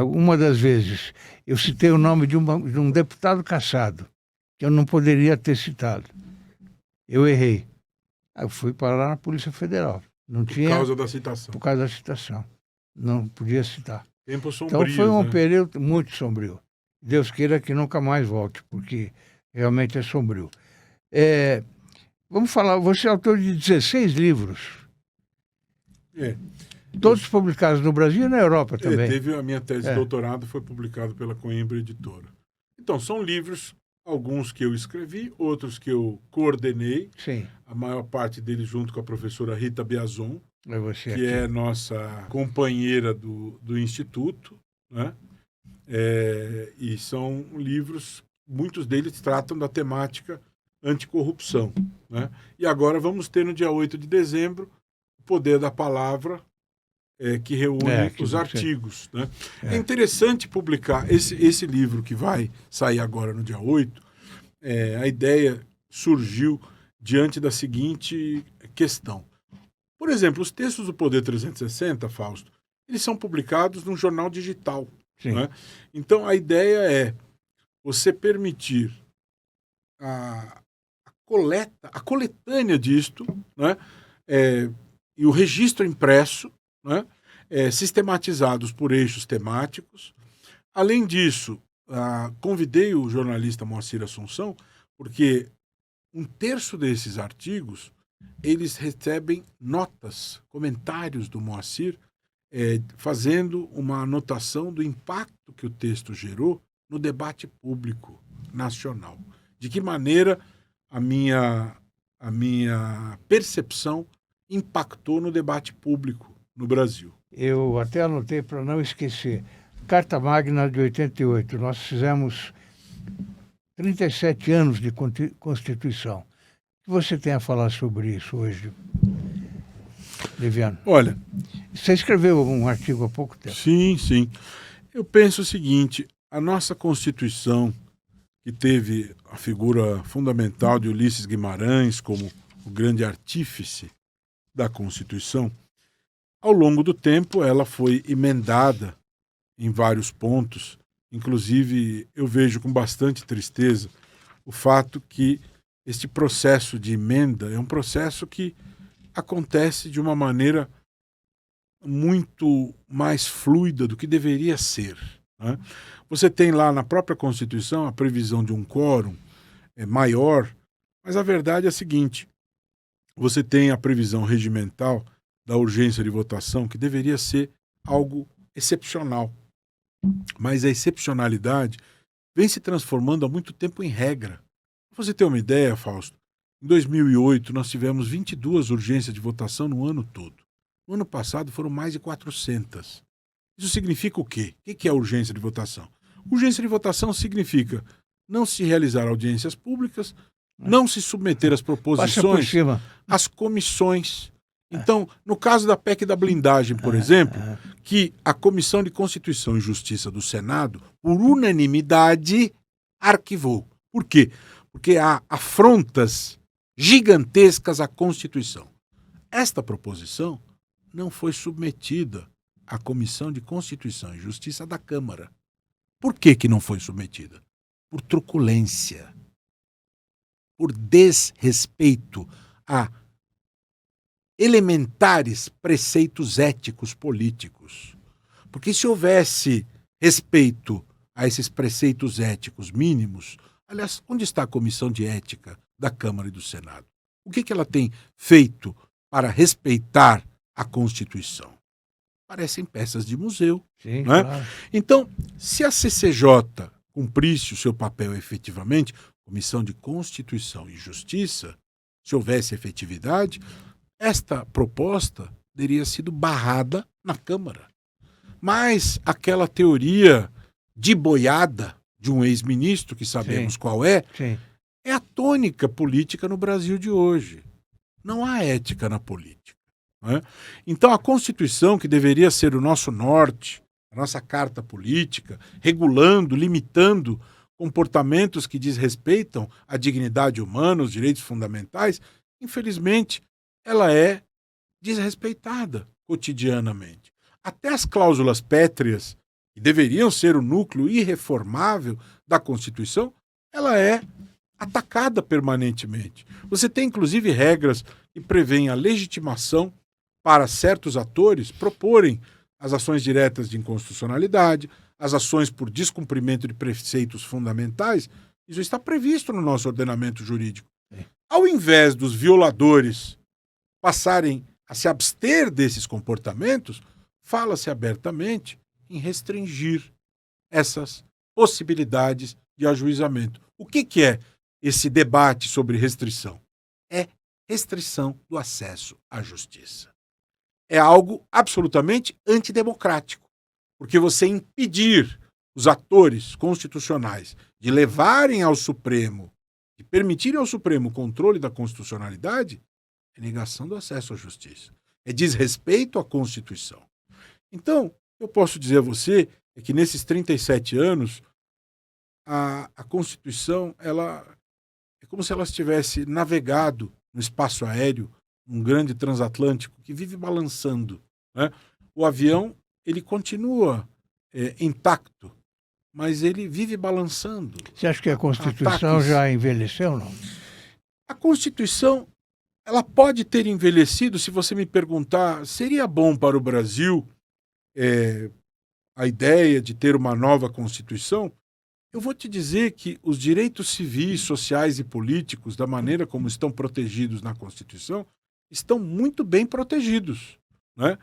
uma das vezes eu citei o nome de um deputado cassado, que eu não poderia ter citado. Eu errei. Aí eu fui parar na Polícia Federal. Não tinha, por causa da citação. Por causa da citação. Não podia citar. Tempo sombrio, então foi um né? período muito sombrio. Deus queira que nunca mais volte, porque realmente é sombrio. Vamos falar, você é autor de 16 livros. Todos publicados no Brasil e na Europa também. Teve a minha tese de doutorado, foi publicado pela Coimbra Editora. Então, são livros, alguns que eu escrevi, outros que eu coordenei. Sim. A maior parte deles junto com a professora Rita Biazon, que aqui é nossa companheira do Instituto, né? E são livros, muitos deles tratam da temática anticorrupção, né? E agora vamos ter no dia 8 de dezembro o Poder da Palavra, que reúne os artigos, né? É interessante publicar esse livro que vai sair agora no dia 8. A ideia surgiu diante da seguinte questão. Por exemplo, os textos do Poder 360, Fausto, eles são publicados num jornal digital. Né? Então, a ideia é você permitir a coletânea disto, né? E o registro impresso, né? Sistematizados por eixos temáticos. Além disso, convidei o jornalista Moacir Assunção, porque 1/3 desses artigos eles recebem notas, comentários do Moacir, fazendo uma anotação do impacto que o texto gerou no debate público nacional. De que maneira a minha percepção impactou no debate público no Brasil. Eu até anotei para não esquecer. Carta Magna de 88. Nós fizemos 37 anos de Constituição. O que você tem a falar sobre isso hoje, Liviano? Olha, você escreveu um artigo há pouco tempo. Sim. Eu penso o seguinte, a nossa Constituição, que teve a figura fundamental de Ulisses Guimarães como o grande artífice da Constituição, ao longo do tempo ela foi emendada em vários pontos. Inclusive, eu vejo com bastante tristeza o fato que este processo de emenda é um processo que acontece de uma maneira muito mais fluida do que deveria ser. Né? Você tem lá na própria Constituição a previsão de um quórum maior, mas a verdade é a seguinte, você tem a previsão regimental da urgência de votação, que deveria ser algo excepcional. Mas a excepcionalidade vem se transformando há muito tempo em regra. Pra você ter uma ideia, Fausto, em 2008 nós tivemos 22 urgências de votação no ano todo. No ano passado foram mais de 400. Isso significa o quê? O que é urgência de votação? Urgência de votação significa não se realizar audiências públicas, não se submeter às proposições às comissões. Então, no caso da PEC da blindagem, por exemplo, que a Comissão de Constituição e Justiça do Senado, por unanimidade, arquivou. Por quê? Porque há afrontas gigantescas à Constituição. Esta proposição não foi submetida à Comissão de Constituição e Justiça da Câmara. Por que não foi submetida? Por truculência, por desrespeito a elementares preceitos éticos políticos. Porque se houvesse respeito a esses preceitos éticos mínimos, aliás, onde está a Comissão de Ética da Câmara e do Senado? O que ela tem feito para respeitar a Constituição? Parecem peças de museu. Sim, não é? Claro. Então, se a CCJ cumprisse o seu papel efetivamente, Comissão de Constituição e Justiça, se houvesse efetividade, esta proposta teria sido barrada na Câmara. Mas aquela teoria de boiada de um ex-ministro, que sabemos qual é a tônica política no Brasil de hoje. Não há ética na política. Não é? Então a Constituição, que deveria ser o nosso norte, a nossa carta política, regulando, limitando comportamentos que desrespeitam a dignidade humana, os direitos fundamentais, infelizmente, ela é desrespeitada cotidianamente. Até as cláusulas pétreas, que deveriam ser o núcleo irreformável da Constituição, ela é atacada permanentemente. Você tem, inclusive, regras que prevêem a legitimação para certos atores proporem as ações diretas de inconstitucionalidade, as ações por descumprimento de preceitos fundamentais. Isso está previsto no nosso ordenamento jurídico. Ao invés dos violadores passarem a se abster desses comportamentos, fala-se abertamente em restringir essas possibilidades de ajuizamento. O que é esse debate sobre restrição? É restrição do acesso à justiça. É algo absolutamente antidemocrático, porque você impedir os atores constitucionais de levarem ao Supremo, de permitirem ao Supremo o controle da constitucionalidade, é negação do acesso à justiça. É desrespeito à Constituição. Então, eu posso dizer a você que nesses 37 anos, a Constituição, ela é como se ela tivesse navegado no espaço aéreo, um grande transatlântico que vive balançando. Né? O avião, ele continua intacto, mas ele vive balançando. Você acha que a Constituição já envelheceu, não? A Constituição, ela pode ter envelhecido, se você me perguntar, seria bom para o Brasil a ideia de ter uma nova Constituição? Eu vou te dizer que os direitos civis, sociais e políticos, da maneira como estão protegidos na Constituição, estão muito bem protegidos. Né?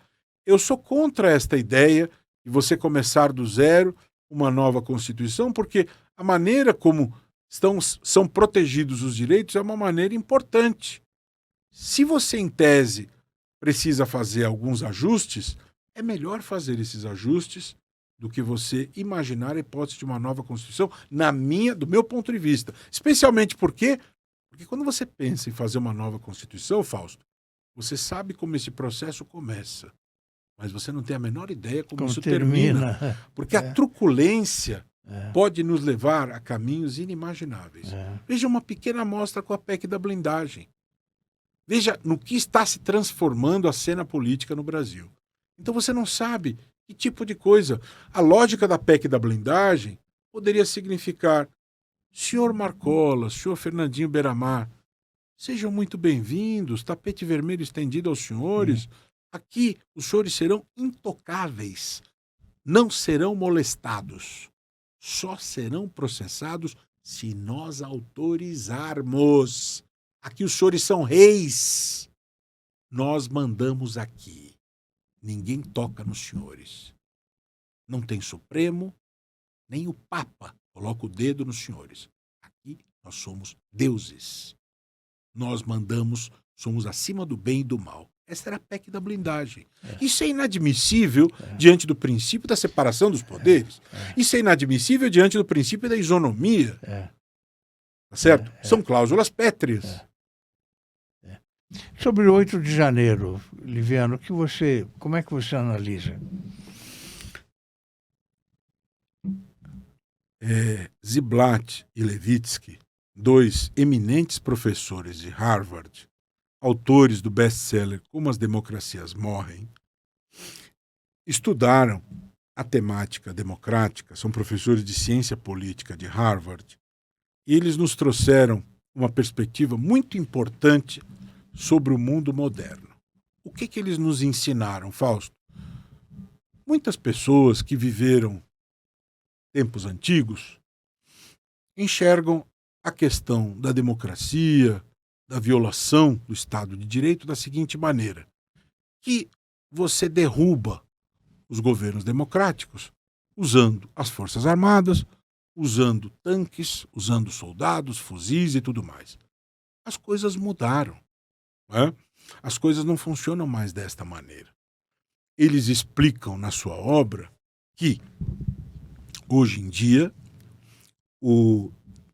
Eu sou contra esta ideia de você começar do zero uma nova Constituição, porque a maneira como são protegidos os direitos é uma maneira importante. Se você, em tese, precisa fazer alguns ajustes, é melhor fazer esses ajustes do que você imaginar a hipótese de uma nova Constituição, do meu ponto de vista. Especialmente porque quando você pensa em fazer uma nova Constituição, Fausto, você sabe como esse processo começa, mas você não tem a menor ideia como isso termina. Porque a truculência pode nos levar a caminhos inimagináveis. Veja uma pequena amostra com a PEC da blindagem. Veja no que está se transformando a cena política no Brasil. Então você não sabe que tipo de coisa. A lógica da PEC da blindagem poderia significar: senhor Marcola, senhor Fernandinho Beiramar, sejam muito bem-vindos, tapete vermelho estendido aos senhores. Aqui os senhores serão intocáveis, não serão molestados, só serão processados se nós autorizarmos. Aqui os senhores são reis, nós mandamos aqui. Ninguém toca nos senhores. Não tem Supremo, nem o Papa coloca o dedo nos senhores. Aqui nós somos deuses. Nós mandamos, somos acima do bem e do mal. Essa era a PEC da blindagem. Isso é inadmissível diante do princípio da separação dos poderes. Isso é inadmissível diante do princípio da isonomia. Tá certo? São cláusulas pétreas. Sobre o 8 de janeiro, Liviano, como é que você analisa? Ziblatt e Levitsky, dois eminentes professores de Harvard, autores do best-seller Como as Democracias Morrem, estudaram a temática democrática, são professores de ciência política de Harvard, e eles nos trouxeram uma perspectiva muito importante sobre o mundo moderno. O que eles nos ensinaram, Fausto? Muitas pessoas que viveram tempos antigos enxergam a questão da democracia, da violação do Estado de Direito da seguinte maneira: que você derruba os governos democráticos usando as Forças Armadas, usando tanques, usando soldados, fuzis e tudo mais. As coisas mudaram. As coisas não funcionam mais desta maneira. Eles explicam na sua obra que Hoje em dia, o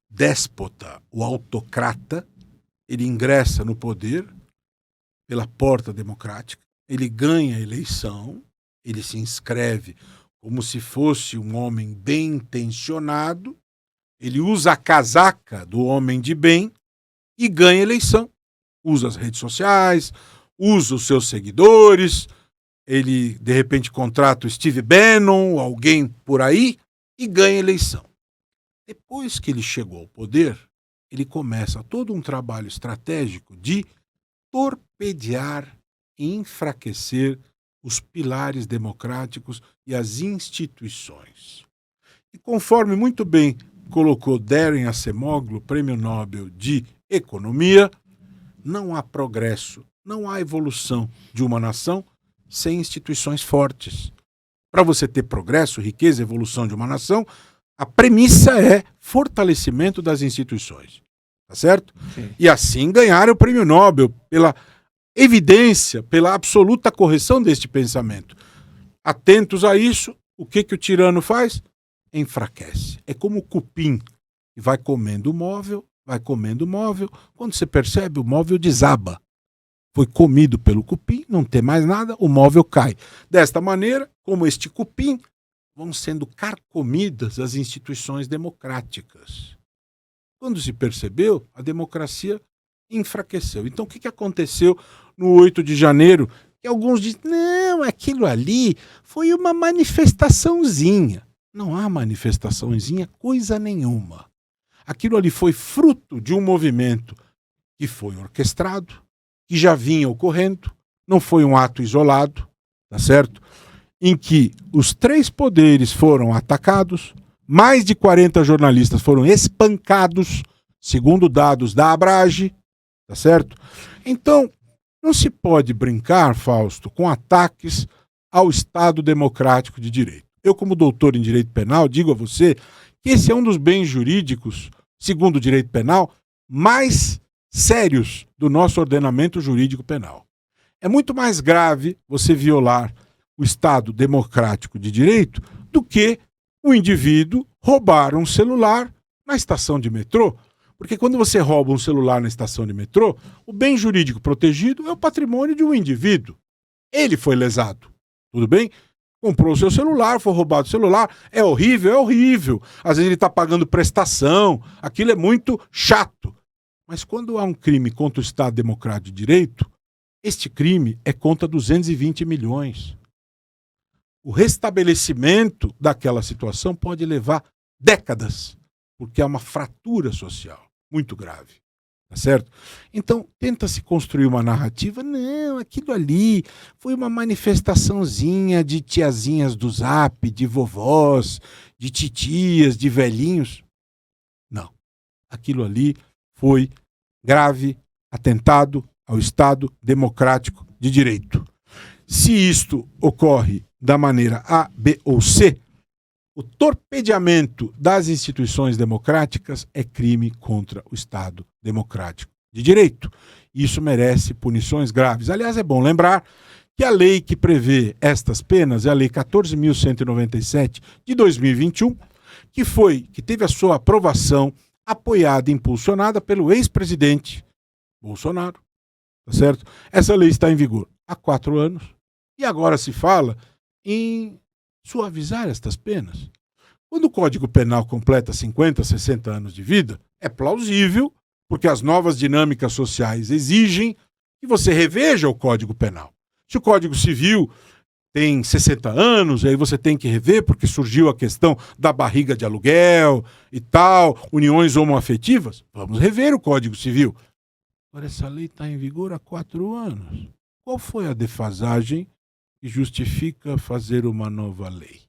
déspota, o autocrata, ele ingressa no poder pela porta democrática, ele ganha a eleição, ele se inscreve como se fosse um homem bem intencionado, ele usa a casaca do homem de bem e ganha a eleição. Usa as redes sociais, usa os seus seguidores, ele de repente contrata o Steve Bannon, alguém por aí, e ganha a eleição. Depois que ele chegou ao poder, ele começa todo um trabalho estratégico de torpedear e enfraquecer os pilares democráticos e as instituições. E conforme muito bem colocou Daron Acemoglu, Prêmio Nobel de Economia, não há progresso, não há evolução de uma nação sem instituições fortes. Para você ter progresso, riqueza e evolução de uma nação, a premissa é fortalecimento das instituições. Tá certo? Sim. E assim ganharam o Prêmio Nobel pela evidência, pela absoluta correção deste pensamento. Atentos a isso, o que o tirano faz? Enfraquece. É como o cupim, que vai comendo o móvel, quando você percebe, o móvel desaba. Foi comido pelo cupim, não tem mais nada, o móvel cai. Desta maneira, como este cupim, vão sendo carcomidas as instituições democráticas. Quando se percebeu, a democracia enfraqueceu. Então, o que aconteceu no 8 de janeiro? Que alguns dizem, não, aquilo ali foi uma manifestaçãozinha. Não há manifestaçãozinha coisa nenhuma. Aquilo ali foi fruto de um movimento que foi orquestrado, que já vinha ocorrendo, não foi um ato isolado, tá certo? Em que os 3 poderes foram atacados, mais de 40 jornalistas foram espancados, segundo dados da Abrage, tá certo? Então, não se pode brincar, Fausto, com ataques ao Estado Democrático de Direito. Eu, como doutor em Direito Penal, digo a você que esse é um dos bens jurídicos, segundo o Direito Penal, mais sérios do nosso ordenamento jurídico penal. É muito mais grave você violar o Estado Democrático de Direito do que o indivíduo roubar um celular na estação de metrô. Porque quando você rouba um celular na estação de metrô, o bem jurídico protegido é o patrimônio de um indivíduo. Ele foi lesado. Tudo bem? Comprou o seu celular, foi roubado o celular. É horrível, é horrível. Às vezes ele está pagando prestação. Aquilo é muito chato. Mas quando há um crime contra o Estado Democrático de Direito, este crime é contra 220 milhões. O restabelecimento daquela situação pode levar décadas, porque há uma fratura social muito grave, tá certo? Então, tenta-se construir uma narrativa, não, aquilo ali foi uma manifestaçãozinha de tiazinhas do Zap, de vovós, de titias, de velhinhos. Não, aquilo ali foi grave atentado ao Estado Democrático de Direito. Se isto ocorre da maneira A, B ou C, o torpedeamento das instituições democráticas é crime contra o Estado Democrático de Direito. Isso merece punições graves. Aliás, é bom lembrar que a lei que prevê estas penas é a Lei 14.197 de 2021, que teve a sua aprovação apoiada e impulsionada pelo ex-presidente Bolsonaro. Tá certo? Essa lei está em vigor há 4 anos e agora se fala em suavizar estas penas. Quando o Código Penal completa 50, 60 anos de vida, é plausível, porque as novas dinâmicas sociais exigem que você reveja o Código Penal. Se o Código Civil tem 60 anos, aí você tem que rever, porque surgiu a questão da barriga de aluguel e tal, uniões homoafetivas, vamos rever o Código Civil. Agora, essa lei está em vigor há 4 anos. Qual foi a defasagem que justifica fazer uma nova lei?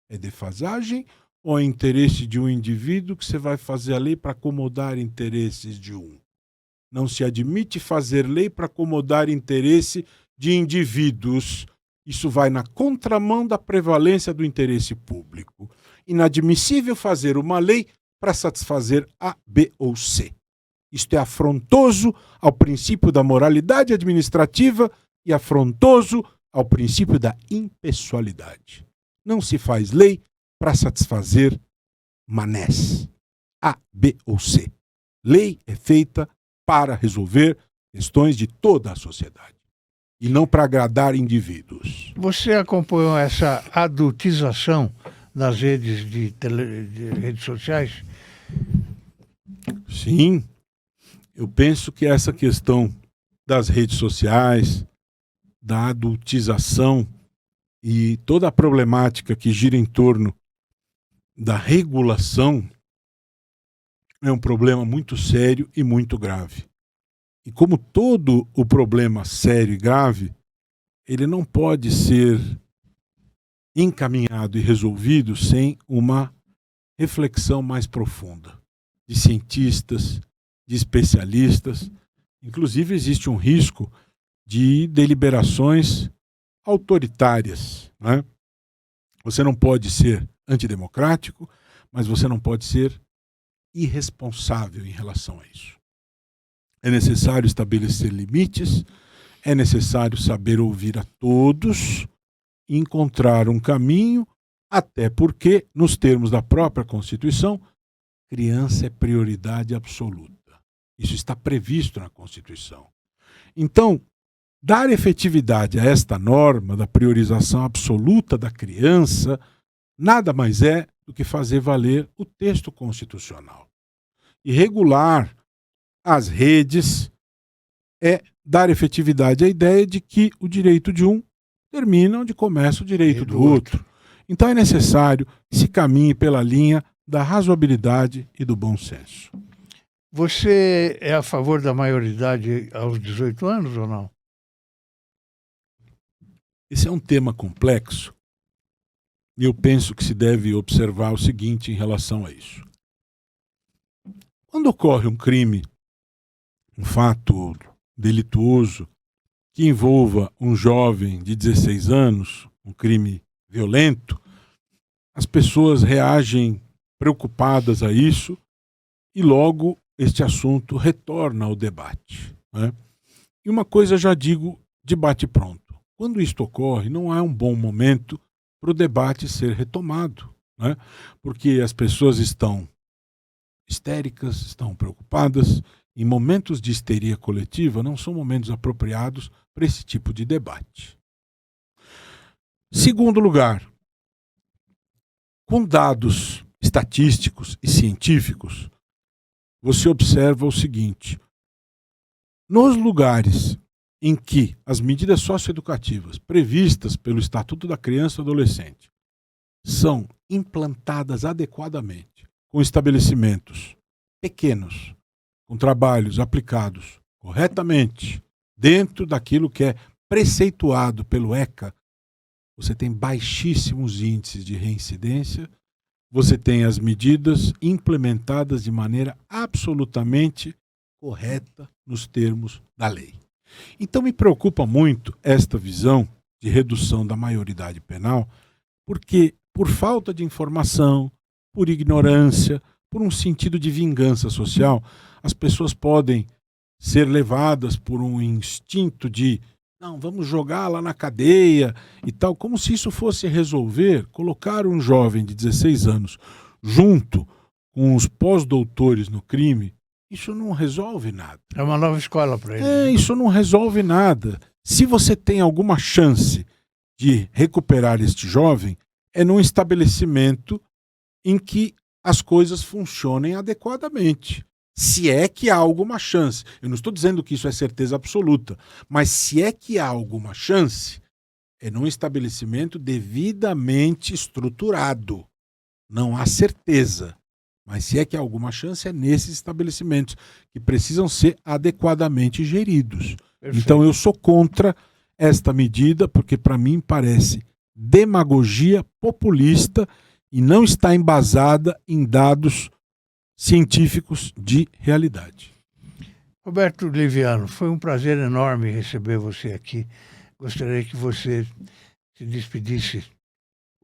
É defasagem ou é interesse de um indivíduo que você vai fazer a lei para acomodar interesses de um? Não se admite fazer lei para acomodar interesse de indivíduos. Isso vai na contramão da prevalência do interesse público. Inadmissível fazer uma lei para satisfazer A, B ou C. Isto é afrontoso ao princípio da moralidade administrativa e afrontoso ao princípio da impessoalidade. Não se faz lei para satisfazer manés, A, B ou C. Lei é feita para resolver questões de toda a sociedade e não para agradar indivíduos. Você acompanhou essa adultização nas redes de redes sociais? Sim, eu penso que essa questão das redes sociais, da adultização e toda a problemática que gira em torno da regulação é um problema muito sério e muito grave. E como todo o problema sério e grave, ele não pode ser encaminhado e resolvido sem uma reflexão mais profunda de cientistas, de especialistas. Inclusive, existe um risco de deliberações autoritárias, né? Você não pode ser antidemocrático, mas você não pode ser irresponsável em relação a isso. É necessário estabelecer limites, é necessário saber ouvir a todos e encontrar um caminho, até porque, nos termos da própria Constituição, criança é prioridade absoluta. Isso está previsto na Constituição. Então, dar efetividade a esta norma da priorização absoluta da criança nada mais é do que fazer valer o texto constitucional. E regular as redes é dar efetividade à ideia de que o direito de um termina onde começa o direito do outro. Então é necessário que se caminhe pela linha da razoabilidade e do bom senso. Você é a favor da maioridade aos 18 anos ou não? Esse é um tema complexo e eu penso que se deve observar o seguinte em relação a isso. Quando ocorre um crime, um fato delituoso que envolva um jovem de 16 anos, um crime violento, as pessoas reagem preocupadas a isso e logo este assunto retorna ao debate, né? E uma coisa já digo de bate-pronto. Quando isto ocorre, não é um bom momento para o debate ser retomado, né? Porque as pessoas estão histéricas, estão preocupadas. Em momentos de histeria coletiva, não são momentos apropriados para esse tipo de debate. Segundo lugar, com dados estatísticos e científicos, você observa o seguinte: nos lugares em que as medidas socioeducativas previstas pelo Estatuto da Criança e do Adolescente são implantadas adequadamente, com estabelecimentos pequenos, com trabalhos aplicados corretamente, dentro daquilo que é preceituado pelo ECA, você tem baixíssimos índices de reincidência, você tem as medidas implementadas de maneira absolutamente correta nos termos da lei. Então me preocupa muito esta visão de redução da maioridade penal, porque por falta de informação, por ignorância, por um sentido de vingança social, as pessoas podem ser levadas por um instinto de não, vamos jogar lá na cadeia e tal, como se isso fosse resolver, colocar um jovem de 16 anos junto com os pós-doutores no crime, isso não resolve nada. É uma nova escola para ele. Isso não resolve nada. Se você tem alguma chance de recuperar este jovem, é num estabelecimento em que as coisas funcionem adequadamente. Se é que há alguma chance. Eu não estou dizendo que isso é certeza absoluta, mas se é que há alguma chance, é num estabelecimento devidamente estruturado. Não há certeza. Mas se é que há alguma chance, é nesses estabelecimentos que precisam ser adequadamente geridos. Perfeito. Então eu sou contra esta medida, porque para mim parece demagogia populista e não está embasada em dados científicos de realidade. Roberto Liviano, foi um prazer enorme receber você aqui. Gostaria que você se despedisse.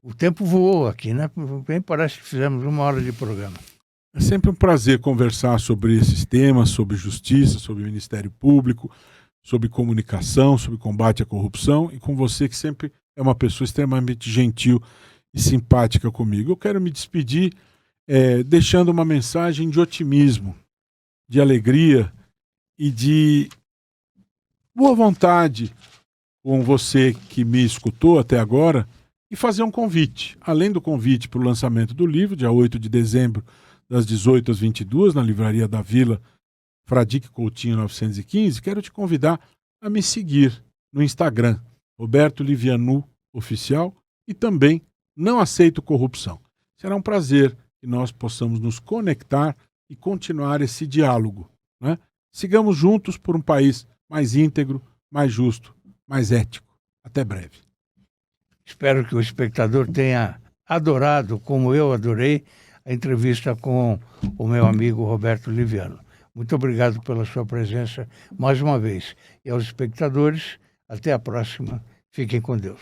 O tempo voou aqui, né? Bem, parece que fizemos 1 hora de programa. É sempre um prazer conversar sobre esses temas, sobre justiça, sobre Ministério Público, sobre comunicação, sobre combate à corrupção, e com você que sempre é uma pessoa extremamente gentil e simpática comigo. Eu quero me despedir deixando uma mensagem de otimismo, de alegria e de boa vontade com você que me escutou até agora e fazer um convite. Além do convite para o lançamento do livro, dia 8 de dezembro, das 18 às 22, na Livraria da Vila, Fradique Coutinho 915, quero te convidar a me seguir no Instagram, Roberto Livianu Oficial, e também Não Aceito Corrupção. Será um prazer que nós possamos nos conectar e continuar esse diálogo, né? Sigamos juntos por um país mais íntegro, mais justo, mais ético. Até breve. Espero que o espectador tenha adorado, como eu adorei, a entrevista com o meu amigo Roberto Liviano. Muito obrigado pela sua presença mais uma vez. E aos espectadores, até a próxima. Fiquem com Deus.